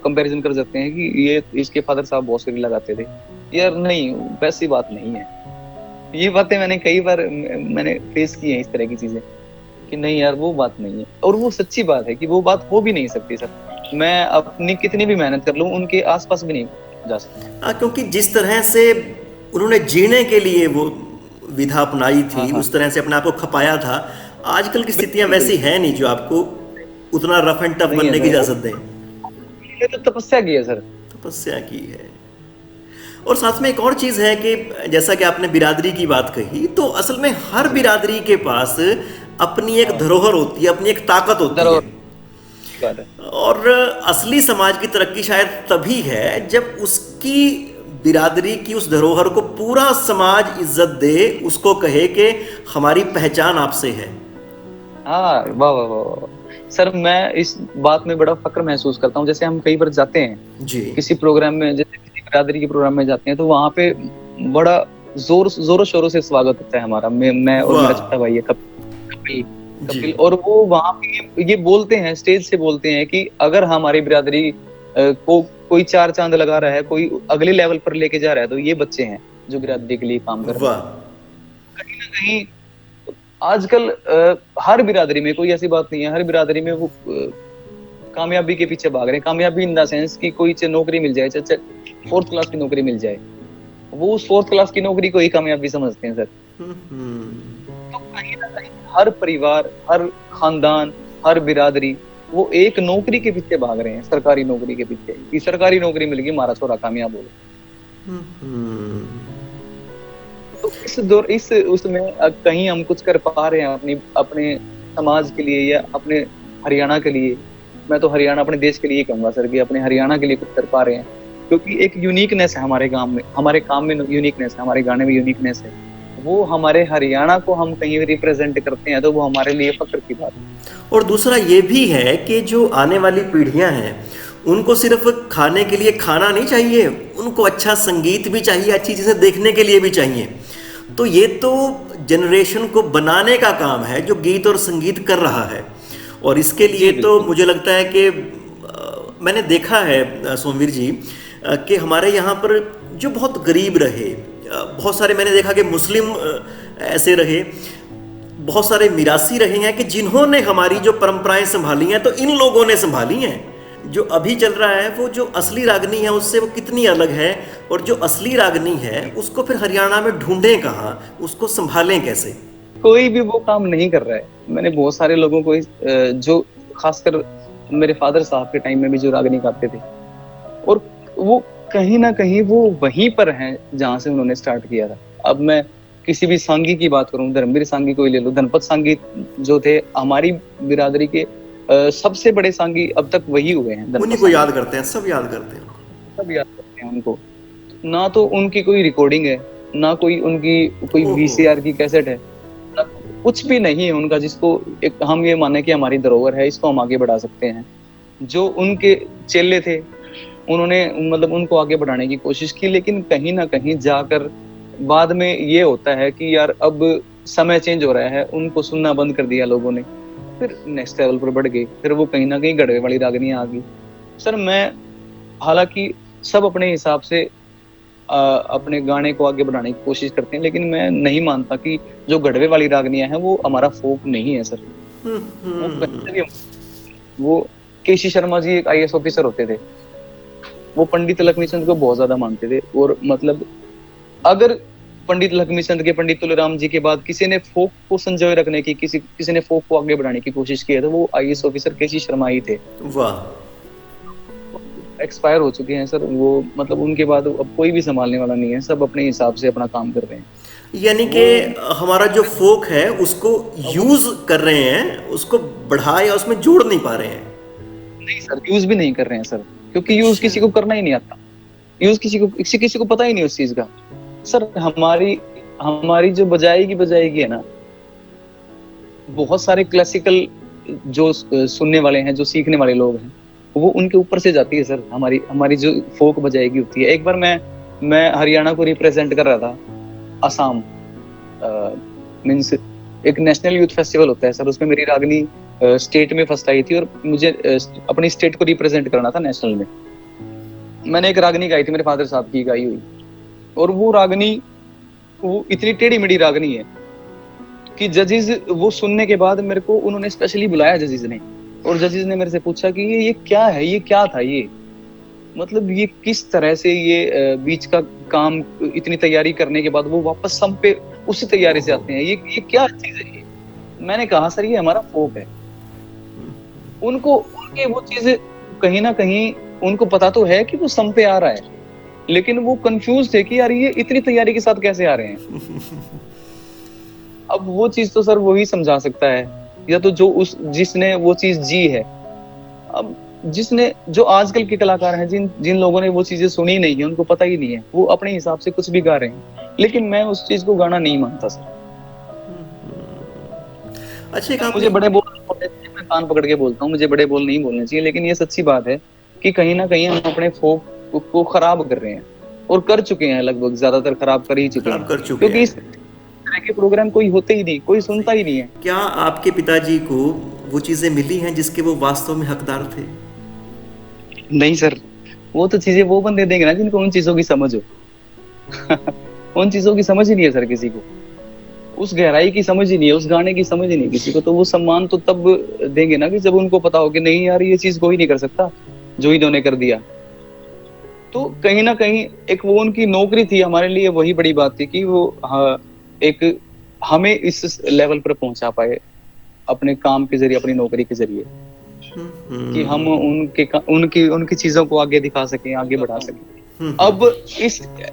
कंपैरिजन कर सकते हैं कि ये इसके फादर साहब बहुत सुरीला गाते थे। यार नहीं, वैसी बात नहीं है। ये बातें मैंने कई बार मैंने फेस की है, इस तरह की चीजें, कि नहीं यार वो बात नहीं है। और वो सच्ची बात है कि वो बात हो भी नहीं सकती सर। मैं अपनी कितनी भी मेहनत कर लूं, उनके आसपास भी नहीं जा सकता। क्योंकि जिस तरह से उन्होंने जीने के लिए वो विधा अपनाई हाँ थी, हाँ, उस तरह से अपने आप को खपाया था, आजकल की स्थितियां बिल्कुल वैसी है नहीं जो आपको उतना रफ एंड टफ नहीं है बनने की सर। इजाजत दें। ये तो तपस्या की है सर। तपस्या की है। और साथ में एक और चीज है कि जैसा कि आपने बिरादरी की बात कही, तो असल में हर बिरादरी के पास अपनी एक धरोहर होती है, अपनी एक ताकत होती है। जरूर बात है। और असली समाज की तरक्की शायद तभी है जब उसकी बिरादरी की उस धरोहर को पूरा समाज इज्जत दे, उसको कहे कि हमारी पहचान आपसे है। हाँ, वाह वाह वाह वाह। सर मैं इस बात में बड़ा फक्र महसूस करता हूँ। जैसे हम कई बार जाते हैं जी किसी प्रोग्राम में, जैसे किसी बिरादरी के प्रोग्राम में जाते हैं, तो वहां पे बड़ा जोरों शोरों से स्वागत होता है हमारा। मैं और मेरा वाह छोटा भाई है कपिल जी कपिल और वो वहां पे ये बोलते हैं, स्टेज से बोलते हैं कि अगर हमारी बिरादरी को कोई चार चांद लगा रहा है, कोई अगले लेवल पर लेके जा रहा है, तो ये बच्चे हैं जो बिरादरी के लिए काम कर रहे हैं। वाह कहीं ना कहीं आजकल हर बिरादरी में कोई ऐसी बात नहीं है, हर बिरादरी में वो कामयाबी के पीछे भाग रहे हैं। कामयाबी इन द सेंस कि कोई नौकरी मिल जाए, चाहे 4th क्लास की नौकरी मिल जाए, वो उस 4th क्लास की नौकरी को ही कामयाबी समझते हैं सर। तो कहीं ना कहीं हर परिवार, हर खानदान, हर बिरादरी वो एक नौकरी के पीछे भाग रहे हैं, सरकारी नौकरी के पीछे, कि सरकारी नौकरी मिल गई, हमारा छोरा कामयाब हो गया। तो इस उसमें कहीं हम कुछ कर पा रहे हैं अपने समाज के लिए या अपने हरियाणा के लिए। मैं तो हरियाणा अपने देश के लिए कहूंगा सर, कि अपने हरियाणा के लिए कुछ कर पा रहे हैं, क्योंकि एक यूनिकनेस है हमारे गांव में, हमारे काम में यूनिकनेस है, हमारे गाने में यूनिकनेस है। वो हमारे हरियाणा को हम कहीं रिप्रेजेंट करते हैं, तो वो हमारे लिए फख्र की बात है। और दूसरा ये भी है कि जो आने वाली पीढ़ियां हैं, उनको सिर्फ खाने के लिए खाना नहीं चाहिए, उनको अच्छा संगीत भी चाहिए, अच्छी चीज़ें देखने के लिए भी चाहिए। तो ये तो जनरेशन को बनाने का काम है जो गीत और संगीत कर रहा है। और इसके लिए तो मुझे लगता है कि मैंने देखा है सोमवीर जी कि हमारे यहाँ पर जो बहुत गरीब रहे, बहुत सारे मैंने देखा कि मुस्लिम ऐसे रहे, बहुत सारे मिरासी रहे हैं कि जिन्होंने हमारी जो परंपराएं संभाली हैं, तो इन लोगों ने संभाली हैं। जो अभी चल रहा है वो जो असली रागनी है उससे वो कितनी अलग है, और जो असली रागनी है उसको फिर हरियाणा में ढूंढें कहाँ, उसको संभालें कैसे? कोई भी वो काम नहीं कर रहा है। मैंने बहुत सारे लोगों को जो खासकर मेरे फादर साहब के टाइम में भी जो रागनी गाते थे, और वो कहीं ना कहीं वो वहीं पर हैं जहां से उन्होंने स्टार्ट किया था। अब मैं किसी भी सांगी की बात करूं, धर्मवीर सांगी को ही ले लो, धनपत सांगी जो थे हमारी बिरादरी के सबसे बड़े सांगी अब तक वही हुए हैं। उन्हीं को याद करते हैं, सब याद करते हैं, सब याद करते हैं उनको। ना तो उनकी कोई रिकॉर्डिंग है, ना कोई उनकी कोई VCR की कैसेट है, ना कुछ भी नहीं है उनका जिसको एक हम ये माने कि हमारी धरोहर है, इसको हम आगे बढ़ा सकते हैं। जो उनके चेले थे उन्होंने मतलब उनको आगे बढ़ाने की कोशिश की, लेकिन कहीं ना कहीं जाकर बाद में ये होता है कि यार अब समय चेंज हो रहा है, उनको सुनना बंद कर दिया लोगों ने, फिर नेक्स्ट लेवल पर बढ़ गए, फिर वो कहीं ना कहीं गढ़वे वाली रागनियां आ गई। सर मैं हालांकि सब अपने हिसाब से अपने गाने को आगे बढ़ाने की कोशिश करते हैं, लेकिन मैं नहीं मानता कि जो गढ़वे वाली रागनियां हैं वो हमारा फोक नहीं है सर। वो केसी शर्मा जी एक IAS ऑफिसर होते थे, वो पंडित लक्ष्मीचंद को बहुत ज्यादा मानते थे, और मतलब अगर पंडित लक्ष्मीचंद के, पंडित तुलराम जी के बाद किसी ने फोक को संजोए रखने की, किसी ने फोक को आगे बढ़ाने की कोशिश की है, तो वो IAS ऑफिसर केसी शर्मा ही थे। वाह। एक्सपायर हो चुके हैं सर वो, मतलब उनके बाद अब कोई भी संभालने वाला नहीं है, सब अपने हिसाब से अपना काम कर रहे हैं। यानी कि हमारा जो फोक है उसको यूज कर रहे हैं, उसको बढ़ा या उसमें जोड़ नहीं पा रहे हैं। नहीं सर, यूज भी नहीं कर रहे हैं सर, क्योंकि यूज किसी को करना ही नहीं आता। यूज किसी को पता ही नहीं उस चीज का। सर हमारी जो बजाएगी है ना, बहुत सारे क्लासिकल जो सुनने वाले हैं, जो सीखने वाले लोग हैं, वो उनके ऊपर से जाती है सर। हमारी जो फोक बजाएगी होती है। एक बार मैं हरियाणा को रिप्रेजेंट कर रहा था, असम, मीन्स एक नेशनल यूथ फेस्टिवल होता है सर, उसमें मेरी रागनी स्टेट में फर्स्ट आई थी और मुझे अपनी स्टेट को रिप्रेजेंट करना था नेशनल में। मैंने एक रागनी गाई थी, मेरे फादर साहब की गाई हुई, और वो रागनी वो इतनी टेढ़ी मेढ़ी रागनी है कि जजेस वो सुनने के बाद मेरे को उन्होंने स्पेशली बुलाया जजेस ने, और जजेस ने मेरे से पूछा कि ये क्या है, ये क्या था, ये मतलब ये किस तरह से ये बीच का काम इतनी तैयारी करने के बाद वो वापस सम पे उसी तैयारी से आते हैं, ये क्या चीज है ये। मैंने कहा सर ये हमारा फोक है। उनके वो चीज कहीं ना कहीं उनको पता तो है कि वो सम पे आ रहा है, लेकिन वो कंफ्यूज थे कि यार ये इतनी तैयारी के साथ कैसे आ रहे हैं। अब वो चीज तो सर वही समझा सकता है, या तो जिसने वो चीज जी है। अब जो आजकल के कलाकार हैं, जिन लोगों ने वो चीजें सुनी नहीं है, उनको पता ही नहीं है, वो अपने हिसाब से कुछ भी गा रहे हैं, लेकिन मैं उस चीज को गाना नहीं मानता सर। अच्छा, मुझे बड़े बोल, मैं कान पकड़ के बोलता हूँ, मुझे बड़े बोल नहीं बोलने चाहिए, लेकिन ये सच्ची बात है कि कहीं ना कहीं हम अपने फोक को खराब कर रहे हैं, और कर चुके हैं, लगभग ज्यादातर खराब कर ही चुके हैं, क्योंकि इस तरह के प्रोग्राम कोई होते ही नहीं, कोई सुनता ही नहीं है। क्या आपके पिताजी को वो चीजें मिली हैं जिसके वो वास्तव में हकदार थे? नहीं सर, वो तो चीजें वो बंदे देंगे ना जिनको उन चीजों की समझ हो। उन चीजों की समझ ही नहीं है सर किसी को, उस गहराई की समझ ही नहीं है, उस गाने की समझ ही नहीं किसी को। तो वो सम्मान तो तब देंगे ना कि जब उनको पता हो कि नहीं यार ये चीज कोई नहीं कर सकता जो इन्होंने कर दिया। तो कहीं ना कहीं एक वो उनकी नौकरी थी, हमारे लिए वही बड़ी बात थी कि वो एक हमें इस लेवल पर पहुंचा पाए अपने काम के जरिए, अपनी नौकरी के जरिए, कि हम उनकी चीजों को आगे दिखा सकें, आगे बढ़ा सकें। अब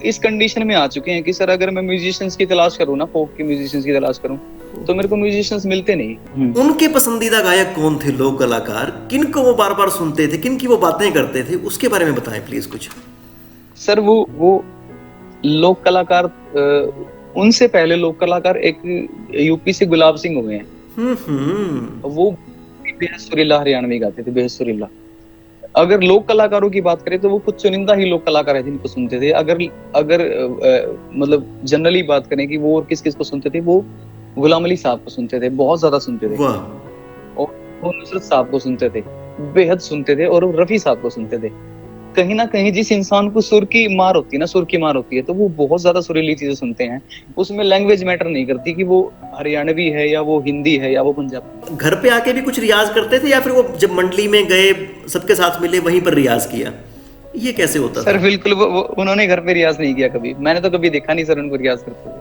इस कंडीशन में आ चुके हैं कि सर अगर मैं म्यूजिशियंस की तलाश करूं ना, फोक के म्यूजिशियंस की तलाश करूं, तो मेरे को म्यूजिशियंस मिलते नहीं। उनके पसंदीदा गायक कौन थे, लोक कलाकार, किनको वो बार बार सुनते थे, किनकी वो बातें करते थे, उसके बारे में बताएं प्लीज कुछ। सर वो लोक कलाकार, उनसे पहले लोक कलाकार एक यूपी से गुलाब सिंह हुए हैं। वो बेहद सुरीला हरियाणवी गाते थे, बेहद सुरीला। अगर लोक कलाकारों की बात करें तो वो कुछ चुनिंदा ही लोक कलाकार है जिनको सुनते थे। अगर मतलब जनरली बात करें कि वो और किस को सुनते थे, वो गुलाम अली साहब को सुनते थे, बहुत ज्यादा सुनते थे, और वो नुसरत साहब को सुनते थे, बेहद सुनते थे, और रफी साहब को सुनते थे। कहीं ना कहीं जिस इंसान को सुर की मार होती है तो वो बहुत ज्यादा सुरीली चीजें सुनते हैं। उसमें लैंग्वेज मैटर नहीं करती कि वो हरियाणवी है या वो हिंदी है या वो पंजाबी। घर पे आके भी कुछ रियाज करते थे या फिर वो जब मंडली में गए सबके साथ मिले वहीं पर रियाज किया, ये कैसे होता था? सर बिल्कुल वो उन्होंने घर पे रियाज नहीं किया कभी, मैंने तो कभी देखा नहीं सर उनको रियाज करते हुए,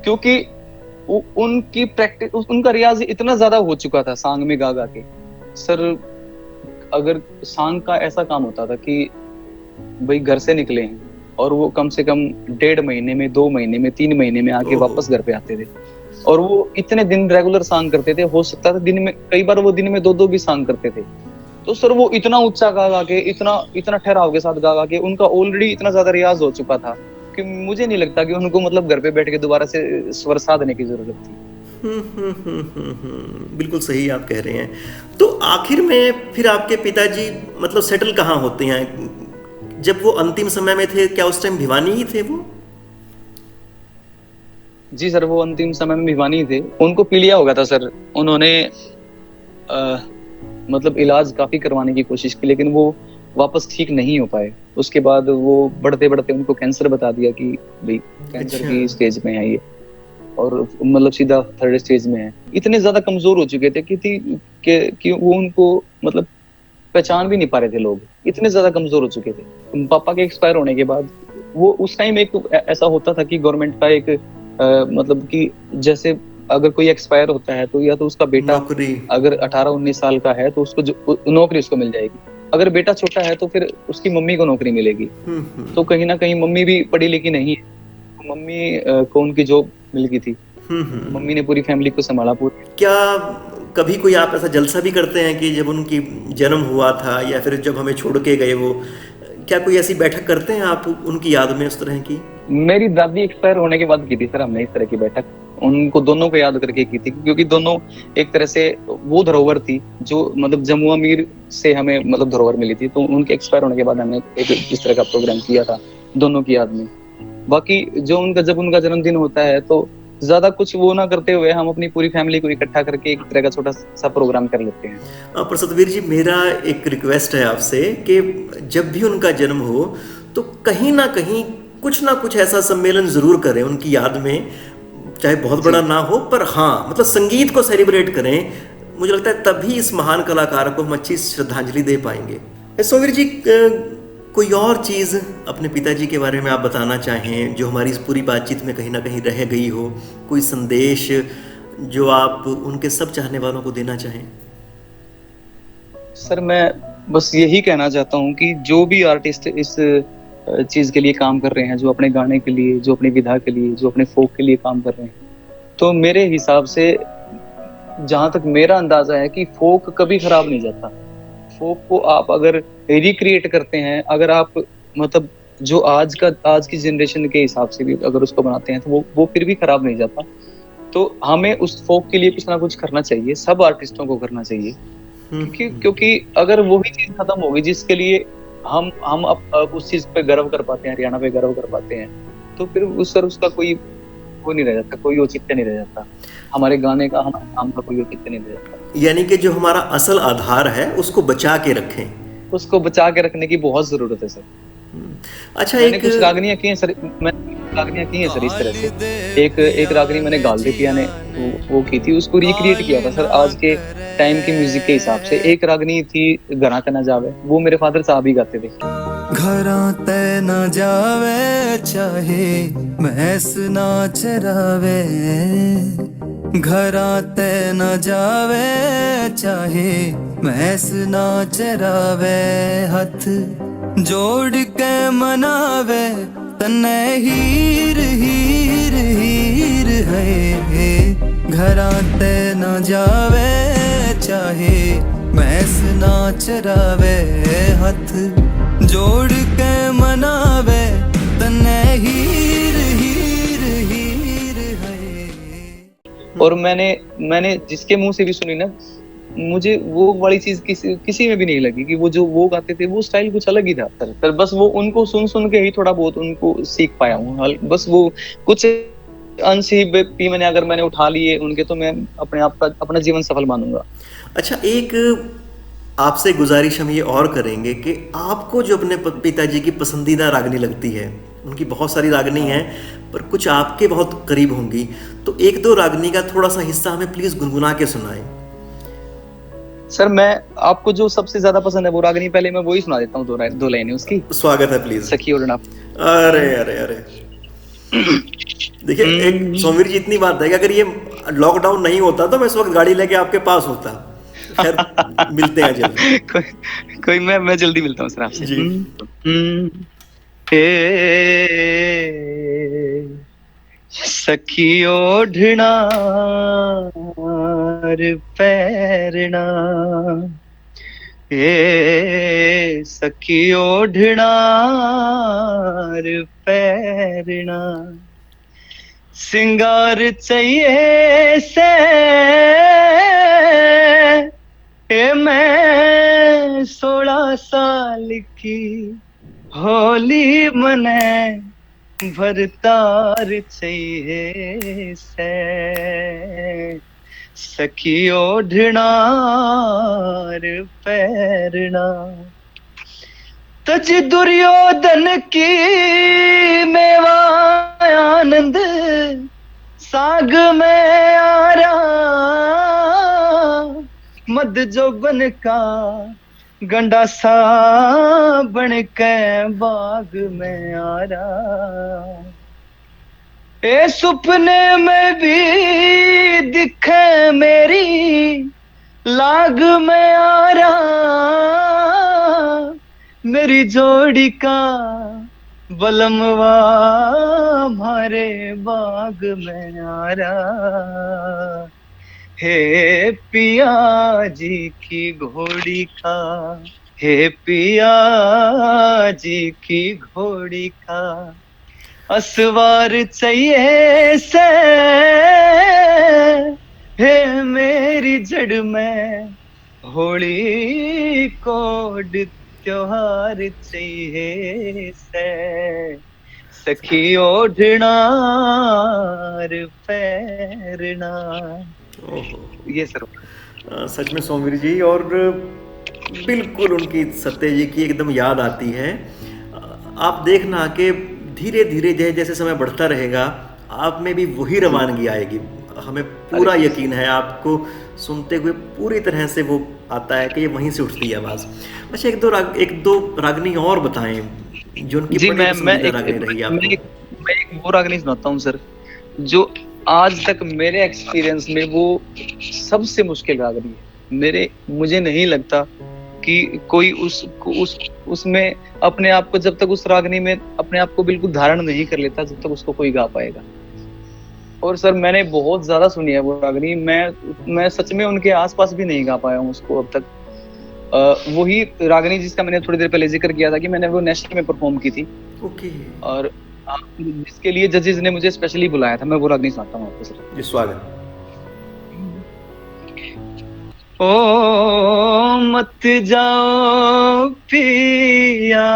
क्योंकि उनकी प्रैक्टिस, उनका रियाज इतना ज्यादा हो चुका था सांग में गा गा के। सर अगर सांग का ऐसा काम होता था कि भाई घर से निकले हैं और वो कम से कम 1.5 महीने में, 2 महीने में, 3 महीने में आके वापस घर पे आते थे, और वो इतने दिन रेगुलर सांग करते थे, हो सकता था दिन में कई बार वो दिन में 2 भी सांग करते थे। तो सर वो इतना ऊंचा गा के, इतना ठहराव के साथ गा के, उनका ऑलरेडी इतना ज्यादा रियाज हो चुका था कि मुझे नहीं लगता कि उनको मतलब घर पे बैठ के दोबारा से स्वर साधने की जरूरत थी। बिल्कुल सही आप कह रहे हैं। तो आखिर में फिर आपके पिताजी मतलब सेटल कहाँ होते हैं? जब वो अंतिम समय में थे, क्या उस टाइम भिवानी ही थे वो? जी सर, वो अंतिम समय में भिवानी ही थे। उनको पीलिया हो गया था सर। उन्होंने मतलब इलाज काफी करवाने की कोशिश की, लेकिन वो वापस ठीक नहीं हो पाए। उसके बाद वो बढ़ते बढ़ते उनको कैंसर बता दिया कि भाई कैंसर की स्टेज में है ये, और मतलब सीधा 3rd स्टेज में है। इतने ज्यादा कमजोर हो चुके थे कि वो उनको मतलब पहचान भी नहीं पा रहे थे लोग, इतने ज्यादा कमजोर हो चुके थे। पापा के एक्सपायर होने के बाद वो उस टाइम एक ऐसा होता था कि गवर्नमेंट का एक मतलब कि जैसे अगर कोई एक्सपायर होता है तो या तो उसका बेटा अगर 18-19 साल का है तो उसको नौकरी उसको मिल जाएगी, अगर बेटा छोटा है तो फिर उसकी मम्मी को नौकरी मिलेगी। तो कहीं ना कहीं मम्मी भी पढ़ी लिखी नहीं है, मम्मी को उनकी जॉब मिल गई थी, मम्मी ने पूरी फैमिली को संभाला। पूरी क्या कभी कोई आप ऐसा जलसा भी करते हैं कि जब उनकी जन्म हुआ था या फिर जब हमें छोड़ के गए वो, क्या कोई ऐसी बैठक करते हैं आप उनकी याद में उस तरह की? मेरी दादी एक्सपायर होने के बाद की थी सर हमने इस तरह की बैठक, उनको दोनों को याद करके की थी, क्योंकि दोनों एक तरह से वो धरोहर थी जो मतलब जम्मू अमीर से हमें मतलब धरोहर मिली थी, तो उनके एक्सपायर होने के बाद हमने एक इस तरह का प्रोग्राम किया था दोनों की याद में। बाकी जो उनका जब उनका जन्मदिन होता है तो ज्यादा कुछ वो ना करते हुए हम अपनी पूरी फैमिली को इकट्ठा करके एक तरह का छोटा सा प्रोग्राम कर लेते हैं। पर सतवीर जी, मेरा एक रिक्वेस्ट है आपसे कि जब भी उनका जन्म हो तो कहीं ना कहीं कुछ ना कुछ ऐसा सम्मेलन जरूर करें उनकी याद में, चाहे बहुत बड़ा ना हो, पर हाँ मतलब संगीत को सेलिब्रेट करें। मुझे लगता है तभी इस महान कलाकार को हम अच्छी श्रद्धांजलि दे पाएंगे। सोमवीर जी, कोई और चीज़ अपने पिताजी के बारे में आप बताना चाहें जो हमारी इस पूरी बातचीत में कहीं ना कहीं रह गई हो, कोई संदेश जो आप उनके सब चाहने वालों को देना चाहें? सर मैं बस यही कहना चाहता हूँ कि जो भी आर्टिस्ट इस चीज के लिए काम कर रहे हैं, जो अपने गाने के लिए, जो अपनी विधा के लिए, जो अपने फोक के लिए काम कर रहे हैं, तो मेरे हिसाब से जहां तक मेरा अंदाजा है कि फोक कभी खराब नहीं जाता। फोक को आप अगर रिक्रिएट करते हैं, अगर आप मतलब जो आज की जनरेशन के हिसाब से भी अगर उसको बनाते हैं तो वो फिर भी खराब नहीं जाता। तो हमें उस फोक के लिए कुछ ना कुछ करना चाहिए, सब आर्टिस्टों को करना चाहिए, क्योंकि अगर वही चीज खत्म होगी जिसके लिए हम अब उस चीज पे गर्व कर पाते हैं, हरियाणा पे गर्व कर पाते हैं, तो फिर उसका कोई वो नहीं रह जाता, कोई औचित्य नहीं रह जाता, हमारे गाने का, हमारे काम का कोई औचित्य नहीं रह जाता। यानी कि जो हमारा असल आधार है उसको बचा के रखें, उसको बचा के रखने की बहुत जरूरत है सर। अच्छा, मैंने कुछ रागनियां की हैं सर, इस तरह से एक रागनी मैंने गाल पिया ने वो की थी, उसको रिक्रिएट किया था सर आज के टाइम की म्यूजिक के हिसाब से। एक रागनी थी घरा ते ना जावे, वो मेरे फादर साहब ही गाते थे। घरा ते ना जावे चाहे भैंस ना चरावे, घरा ते ना जावे चाहे भैंस ना चरावे, हाथ जोड़ के मनावे तन्ने हीर हीर हीर है, घरा ते ना जावे चाहे भैंस ना चरावे, हाथ जोड़ के मनावे तन्ने हीर हीर हीर है। और मैंने जिसके मुंह से भी सुनी ना, मुझे वो वाली चीज किसी में भी नहीं लगी कि वो जो वो गाते थे वो स्टाइल कुछ अलग ही था सर। बस वो उनको सुन के ही थोड़ा बहुत उनको सीख पाया हूँ, बस वो कुछ अंश ही भी मैंने उठा लिए उनके, तो मैं अपने आप का अपना जीवन सफल मानूंगा। अच्छा, एक आपसे गुजारिश हम ये और करेंगे कि आपको जो अपने पिताजी की पसंदीदा रागनी लगती है, उनकी बहुत सारी रागनी हैं पर कुछ आपके बहुत करीब होंगी, तो एक दो रागनी का थोड़ा सा हिस्सा हमें प्लीज गुनगुना के सुनाएं। सर मैं आपको जो सबसे ज्यादा पसंद है वो रागनी, पहले मैं वही सुना देता हूँ, दो लाइनें उसकी। स्वागत है, प्लीज। सखी ओढ़ना। अरे अरे अरे देखिए, एक सोमवीर जी, इतनी बात है कि अगर ये लॉकडाउन नहीं होता तो मैं इस वक्त गाड़ी लेके आपके पास होता। खैर, मिलते हैं जल्दी। कोई मैं जल्दी मिलता हूँ सर आपसे जी। सखी ओढ़ना पैरना, सखी ओढ़ना पैरना, सिंगार चाहिए से मैं 16 साल की होली मने, भरतार चाहिए से सखी ओढ़ना पैरना, तज दुर्योधन की मेवा आनंद, साग में आरा मद जोबन का, गंडा सा बन के बाग में आ रहा, ए सुपने में भी दिखे मेरी लाग में आ रहा, मेरी जोड़ी का बलमवा मारे बाग में आ रहा, हे पिया जी की घोड़ी का, हे पिया जी की घोड़ी का असवार चाहिए से, हे मेरी जड़ में होली कोड त्योहार चाहिए से, सखी ओढ़ना पैरना। ओहो, ये सर। सच में सोमवीर जी, और बिल्कुल उनकी सत्य जी की एकदम याद आती है। आप देखना कि धीरे धीरे जैसे जैसे समय बढ़ता रहेगा, आप में भी वही रवानगी आएगी। हमें पूरा यकीन है, आपको सुनते हुए पूरी तरह से वो आता है कि ये वहीं से उठती है आवाज़। अच्छा, एक दो रागनी और बताएं जो उनकी जी, बड़ी पसंदीदा रागनी रही आपको। मैं एक वो रागनी सुनाता हूँ सर, जो आज तक मेरे एक्सपीरियंस में वो सबसे मुश्किल रागनी है। मुझे नहीं लगता कि कोई उसमें अपने आप को, जब तक उस रागनी में अपने आप को बिल्कुल धारण नहीं कर लेता, जब तक उसको कोई गा पाएगा। और सर मैंने बहुत ज्यादा सुनी है वो रागनी, मैं सच में उनके आसपास भी नहीं गा पाया हूँ उसको अब तक। वही रागनी जिसका मैंने थोड़ी देर पहले जिक्र किया था कि मैंने वो नेशनल में परफॉर्म की थी। ओके। और जिसके लिए जजेस ने मुझे स्पेशली बुलाया था, मैं वो रागनी सुनाता हूँ आपको सर। जी, स्वागत। ओ मत जाओ पिया,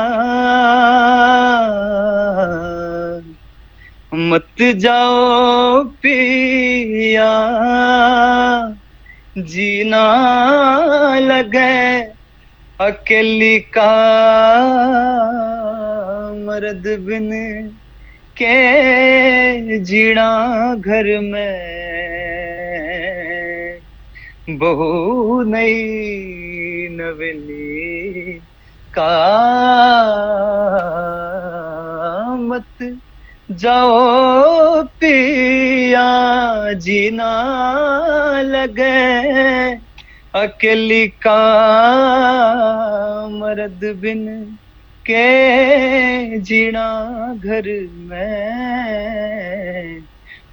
मत जाओ पिया, जीना लगे अकेली का मर्द बिन के जीना घर में बहू नई नवेली का। मत जाओ पिया, जीना लगे अकेली का मर्द बिन के जीना घर में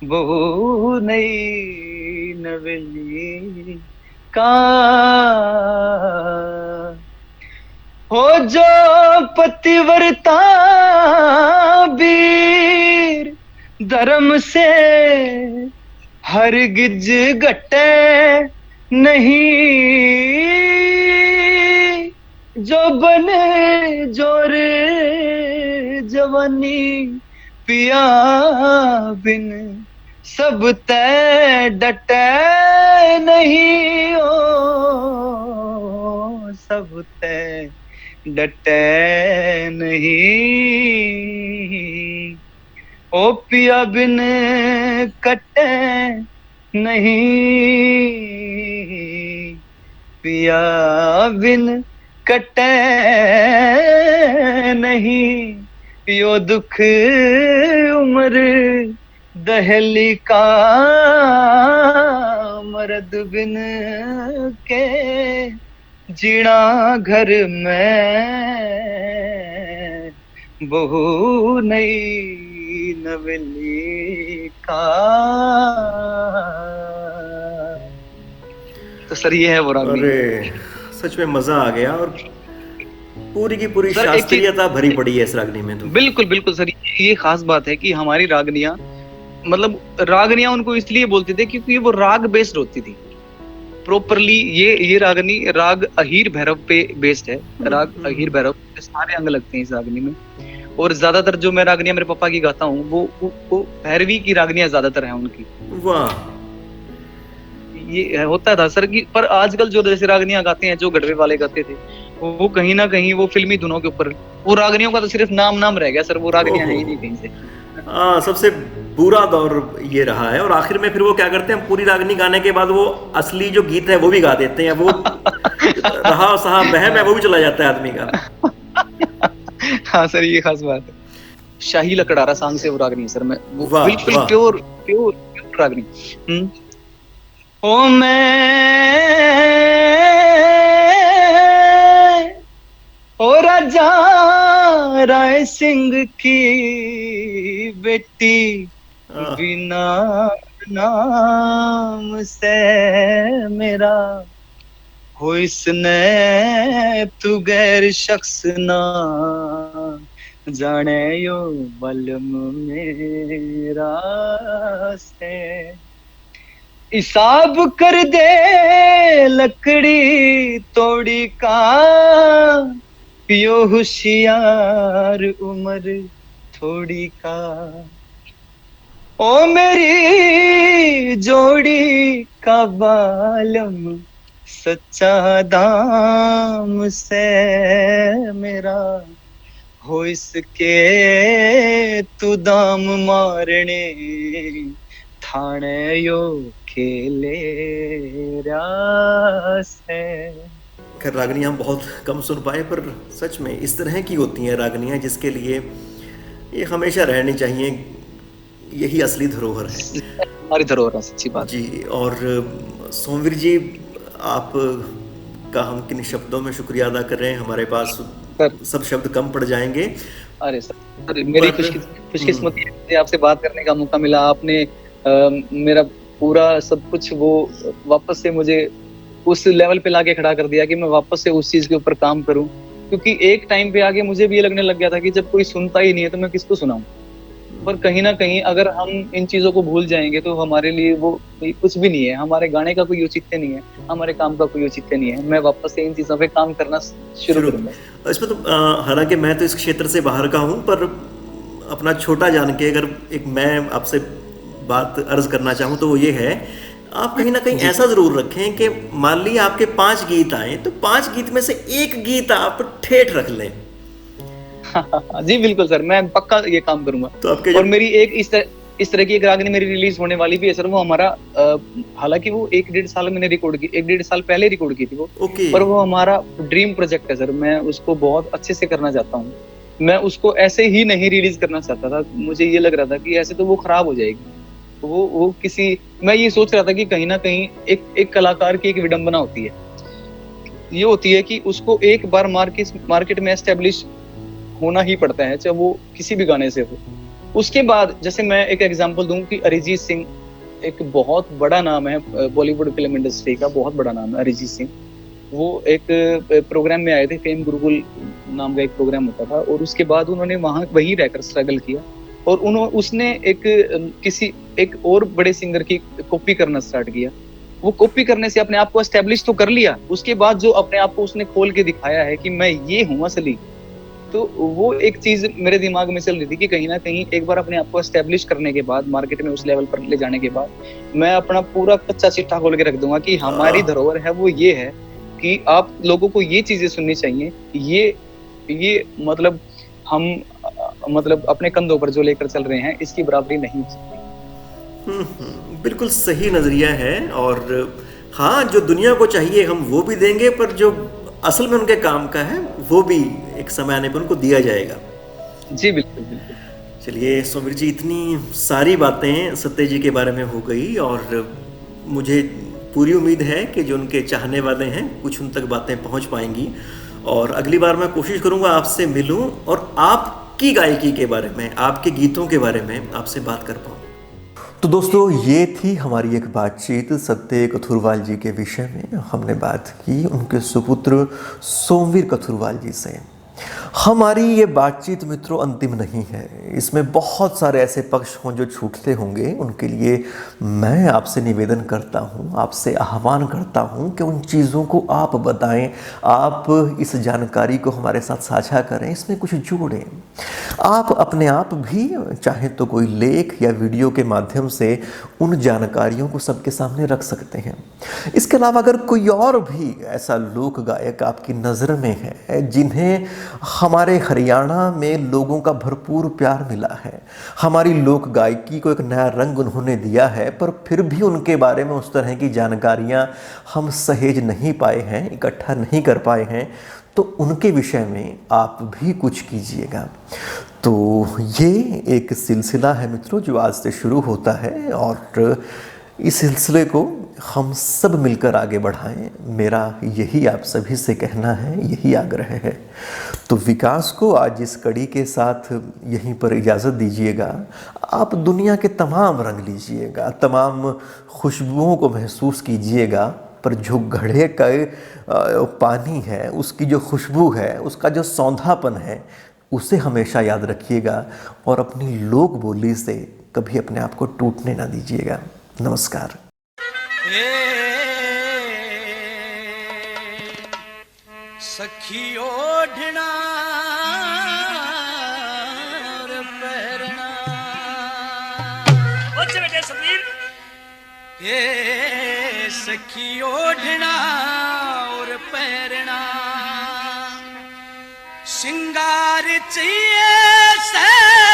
बहू नई नवेली का। हो जो पतिव्रता वीर धर्म से हरगिज घटे नहीं, जो बने जोर जवानी पिया बिन सब तय डटे नहीं, हो सब तय डटे नहीं। ओ पिया बिन कटे नहीं, पिया बिन कटे नहीं, यो दुख उम्र दहली का मर्द बिन के जीना घर में बहू नई नवेली का। तो सर ये है वो रागनी। अरे सच में मजा आ गया, और पूरी की पूरी शास्त्रीयता भरी पड़ी है इस रागनी में। तो बिल्कुल बिल्कुल सर, ये खास बात है कि हमारी रागनियां, मतलब रागनियां उनको इसलिए बोलते थे क्योंकि वो राग बेस्ड होती थी प्रॉपरली। ये रागनी राग अहीर भैरव पे बेस्ड है। राग अहीर भैरव के सारे अंग लगते हैं इस रागनी में। और ज्यादातर जो मैं रागनियां मेरे पापा की गाता हूँ वो भैरवी की रागनियां ज्यादातर हैं उनकी। वाह, ये होता था सर कि, पर आजकल जो जैसे रागनियां गाते हैं, जो गढ़वे वाले गाते थे, वो कहीं ना कहीं वो फिल्मी धुनों के ऊपर, वो रागनियों का तो सिर्फ नाम रह गया सर, वो रागनियां है ही नहीं कहीं से। सबसे बुरा दौर ये रहा है। और आखिर में फिर वो क्या करते हैं, पूरी रागनी गाने के बाद वो असली जो गीत है वो भी गा देते हैं। वो रहा सहा बहम है वो भी चला जाता है आदमी का। हाँ सर, ये खास बात है। शाही लकड़ारा सांग से वो रागनी सर, मैं बिल्कुल प्योर रागनी। ओ मैं ओ राजा राय सिंह की बेटी बिना नाम से मेरा हो इसने तू गैर शख्स ना जाने यो बलम मेरा से हिसाब कर दे लकड़ी तोड़ी का यो होशियार उम्र थोड़ी का ओ मेरी जोड़ी का बालम सच्चा दाम से मेरा हो इसके तू दाम मारने थाने यो खेले रास है। खैर रागनियाँ हम बहुत कम सुन पाए, पर सच में इस तरह की होती हैं रागनियाँ जिसके लिए ये हमेशा रहनी चाहिए। यही असली धरोहर है, हमारी धरोहर है, सच्ची बात जी। और सोमवीर जी, आप का हम किन शब्दों में शुक्रिया अदा कर रहे हैं, हमारे पास सब शब्द कम पड़ जाएंगे। अरे सर, मेरी खुशकिस्मती है कि आपसे बात करने का मौका मिला। आपने मेरा पूरा सब कुछ वो वापस से मुझे उस लेवल पे लाके खड़ा कर दिया कि मैं वापस से उस चीज के ऊपर काम करूं, क्योंकि एक टाइम पे आगे मुझे भी ये लगने लग गया था कि जब कोई सुनता ही नहीं है तो मैं किसको सुनाऊं। पर कहीं ना कहीं अगर हम इन चीजों को भूल जाएंगे तो हमारे लिए वो कुछ भी नहीं है, हमारे गाने का कोई औचित्य नहीं है, हमारे काम का कोई औचित्य नहीं है। मैं वापस से इन चीजों पे काम करना शुरू करूंगा। इसमें तो हालांकि मैं तो इस क्षेत्र से बाहर का हूं, पर अपना छोटा जान के अगर एक मैं आपसे बात अर्ज करना चाहूँ तो वो ये है, आप कहीं ना कहीं ऐसा जरूर रखें कि मान लीजिए आपके 5 गीत आए तो 5 गीत में से एक गीत आप ठेठ रख लें। जी बिल्कुल सर, मैं पक्का ये काम करूंगा। तो आपके और मेरी एक इस तरह की एक रागनी मेरी रिलीज होने वाली भी है सर। वो हमारा हालांकि वो 1-1.5 साल मैंने रिकॉर्ड की, 1-1.5 साल पहले रिकॉर्ड की थी वो, पर वो हमारा ड्रीम प्रोजेक्ट है सर। मैं उसको बहुत अच्छे से करना चाहता हूँ। मैं उसको ऐसे ही नहीं रिलीज करना चाहता था, मुझे ये लग रहा था कि ऐसे तो वो खराब हो जाएगी। वो किसी, मैं ये सोच रहा था कि कहीं ना कहीं एक कलाकार की एक विडंबना होती है, ये होती है कि उसको एक बार मार्केट में एस्टेब्लिश होना ही पड़ता है, चाहे वो किसी भी गाने से हो। उसके बाद जैसे मैं एक एग्जांपल दूं कि अरिजीत सिंह एक बहुत बड़ा नाम है, बॉलीवुड फिल्म इंडस्ट्री का बहुत बड़ा नाम है अरिजीत सिंह। वो एक प्रोग्राम में आए थे, फेम गुरुकुल नाम का एक प्रोग्राम होता था, और उसके बाद उन्होंने वहीं रहकर स्ट्रगल किया, और उसने एक और बड़े सिंगर की कॉपी करना स्टार्ट किया। वो कॉपी करने से अपने आप को एस्टेब्लिश तो कर लिया, उसके बाद जो अपने आप को उसने खोल के दिखाया है कि मैं ये हूँ असली, तो वो एक चीज मेरे दिमाग में चल रही थी कि कहीं ना कहीं एक बार अपने आप को एस्टेब्लिश करने के बाद, मार्केट में उस लेवल पर ले जाने के बाद, मैं अपना पूरा कच्चा चिट्ठा खोल के रख दूंगा कि हमारी धरोहर है वो ये है कि आप लोगों को ये चीजें सुननी चाहिए। ये मतलब अपने कंधों पर जो लेकर चल रहे हैं इसकी बराबरी नहीं हो सकती। बिल्कुल सही नजरिया है। और हाँ, जो दुनिया को चाहिए हम वो भी देंगे, पर जो असल में उनके काम का है वो भी एक समय आने पर उनको दिया जाएगा। जी बिल्कुल बिल्कुल। चलिए सोमवीर जी, इतनी सारी बातें सत्य जी के बारे में हो गई, और मुझे पूरी उम्मीद है कि जो उनके चाहने वाले हैं कुछ उन तक बातें पहुंच पाएंगी। और अगली बार मैं कोशिश करूंगा आपसे मिलूं और आपकी गायकी के बारे में, आपके गीतों के बारे में आपसे बात कर पाऊँ। तो दोस्तों, ये थी हमारी एक बातचीत सत्य कथुरवाल जी के विषय में। हमने बात की उनके सुपुत्र सोमवीर कथुरवाल जी से। हमारी ये बातचीत मित्रों अंतिम नहीं है, इसमें बहुत सारे ऐसे पक्ष हों जो छूटते होंगे। उनके लिए मैं आपसे निवेदन करता हूँ, आपसे आह्वान करता हूँ कि उन चीज़ों को आप बताएं, आप इस जानकारी को हमारे साथ साझा करें, इसमें कुछ जोड़ें। आप अपने आप भी चाहे तो कोई लेख या वीडियो के माध्यम से उन जानकारियों को सबके सामने रख सकते हैं। इसके अलावा अगर कोई और भी ऐसा लोक गायक आपकी नज़र में है जिन्हें हमारे हरियाणा में लोगों का भरपूर प्यार मिला है, हमारी लोक गायकी को एक नया रंग उन्होंने दिया है, पर फिर भी उनके बारे में उस तरह की जानकारियाँ हम सहेज नहीं पाए हैं, इकट्ठा नहीं कर पाए हैं, तो उनके विषय में आप भी कुछ कीजिएगा। तो ये एक सिलसिला है मित्रों जो आज से शुरू होता है, और इस सिलसिले को हम सब मिलकर आगे बढ़ाएं, मेरा यही आप सभी से कहना है, यही आग्रह है। तो विकास को आज इस कड़ी के साथ यहीं पर इजाज़त दीजिएगा। आप दुनिया के तमाम रंग लीजिएगा, तमाम खुशबुओं को महसूस कीजिएगा, पर जो घड़े का पानी है, उसकी जो खुशबू है, उसका जो सौंधापन है, उसे हमेशा याद रखिएगा और अपनी लोक बोली से कभी अपने आप को टूटने ना दीजिएगा। नमस्कार। सखी ओढ़ना और पहरना, बेटे समीर। सखी ओढ़ना और पहरना, सिंगार चाहिए से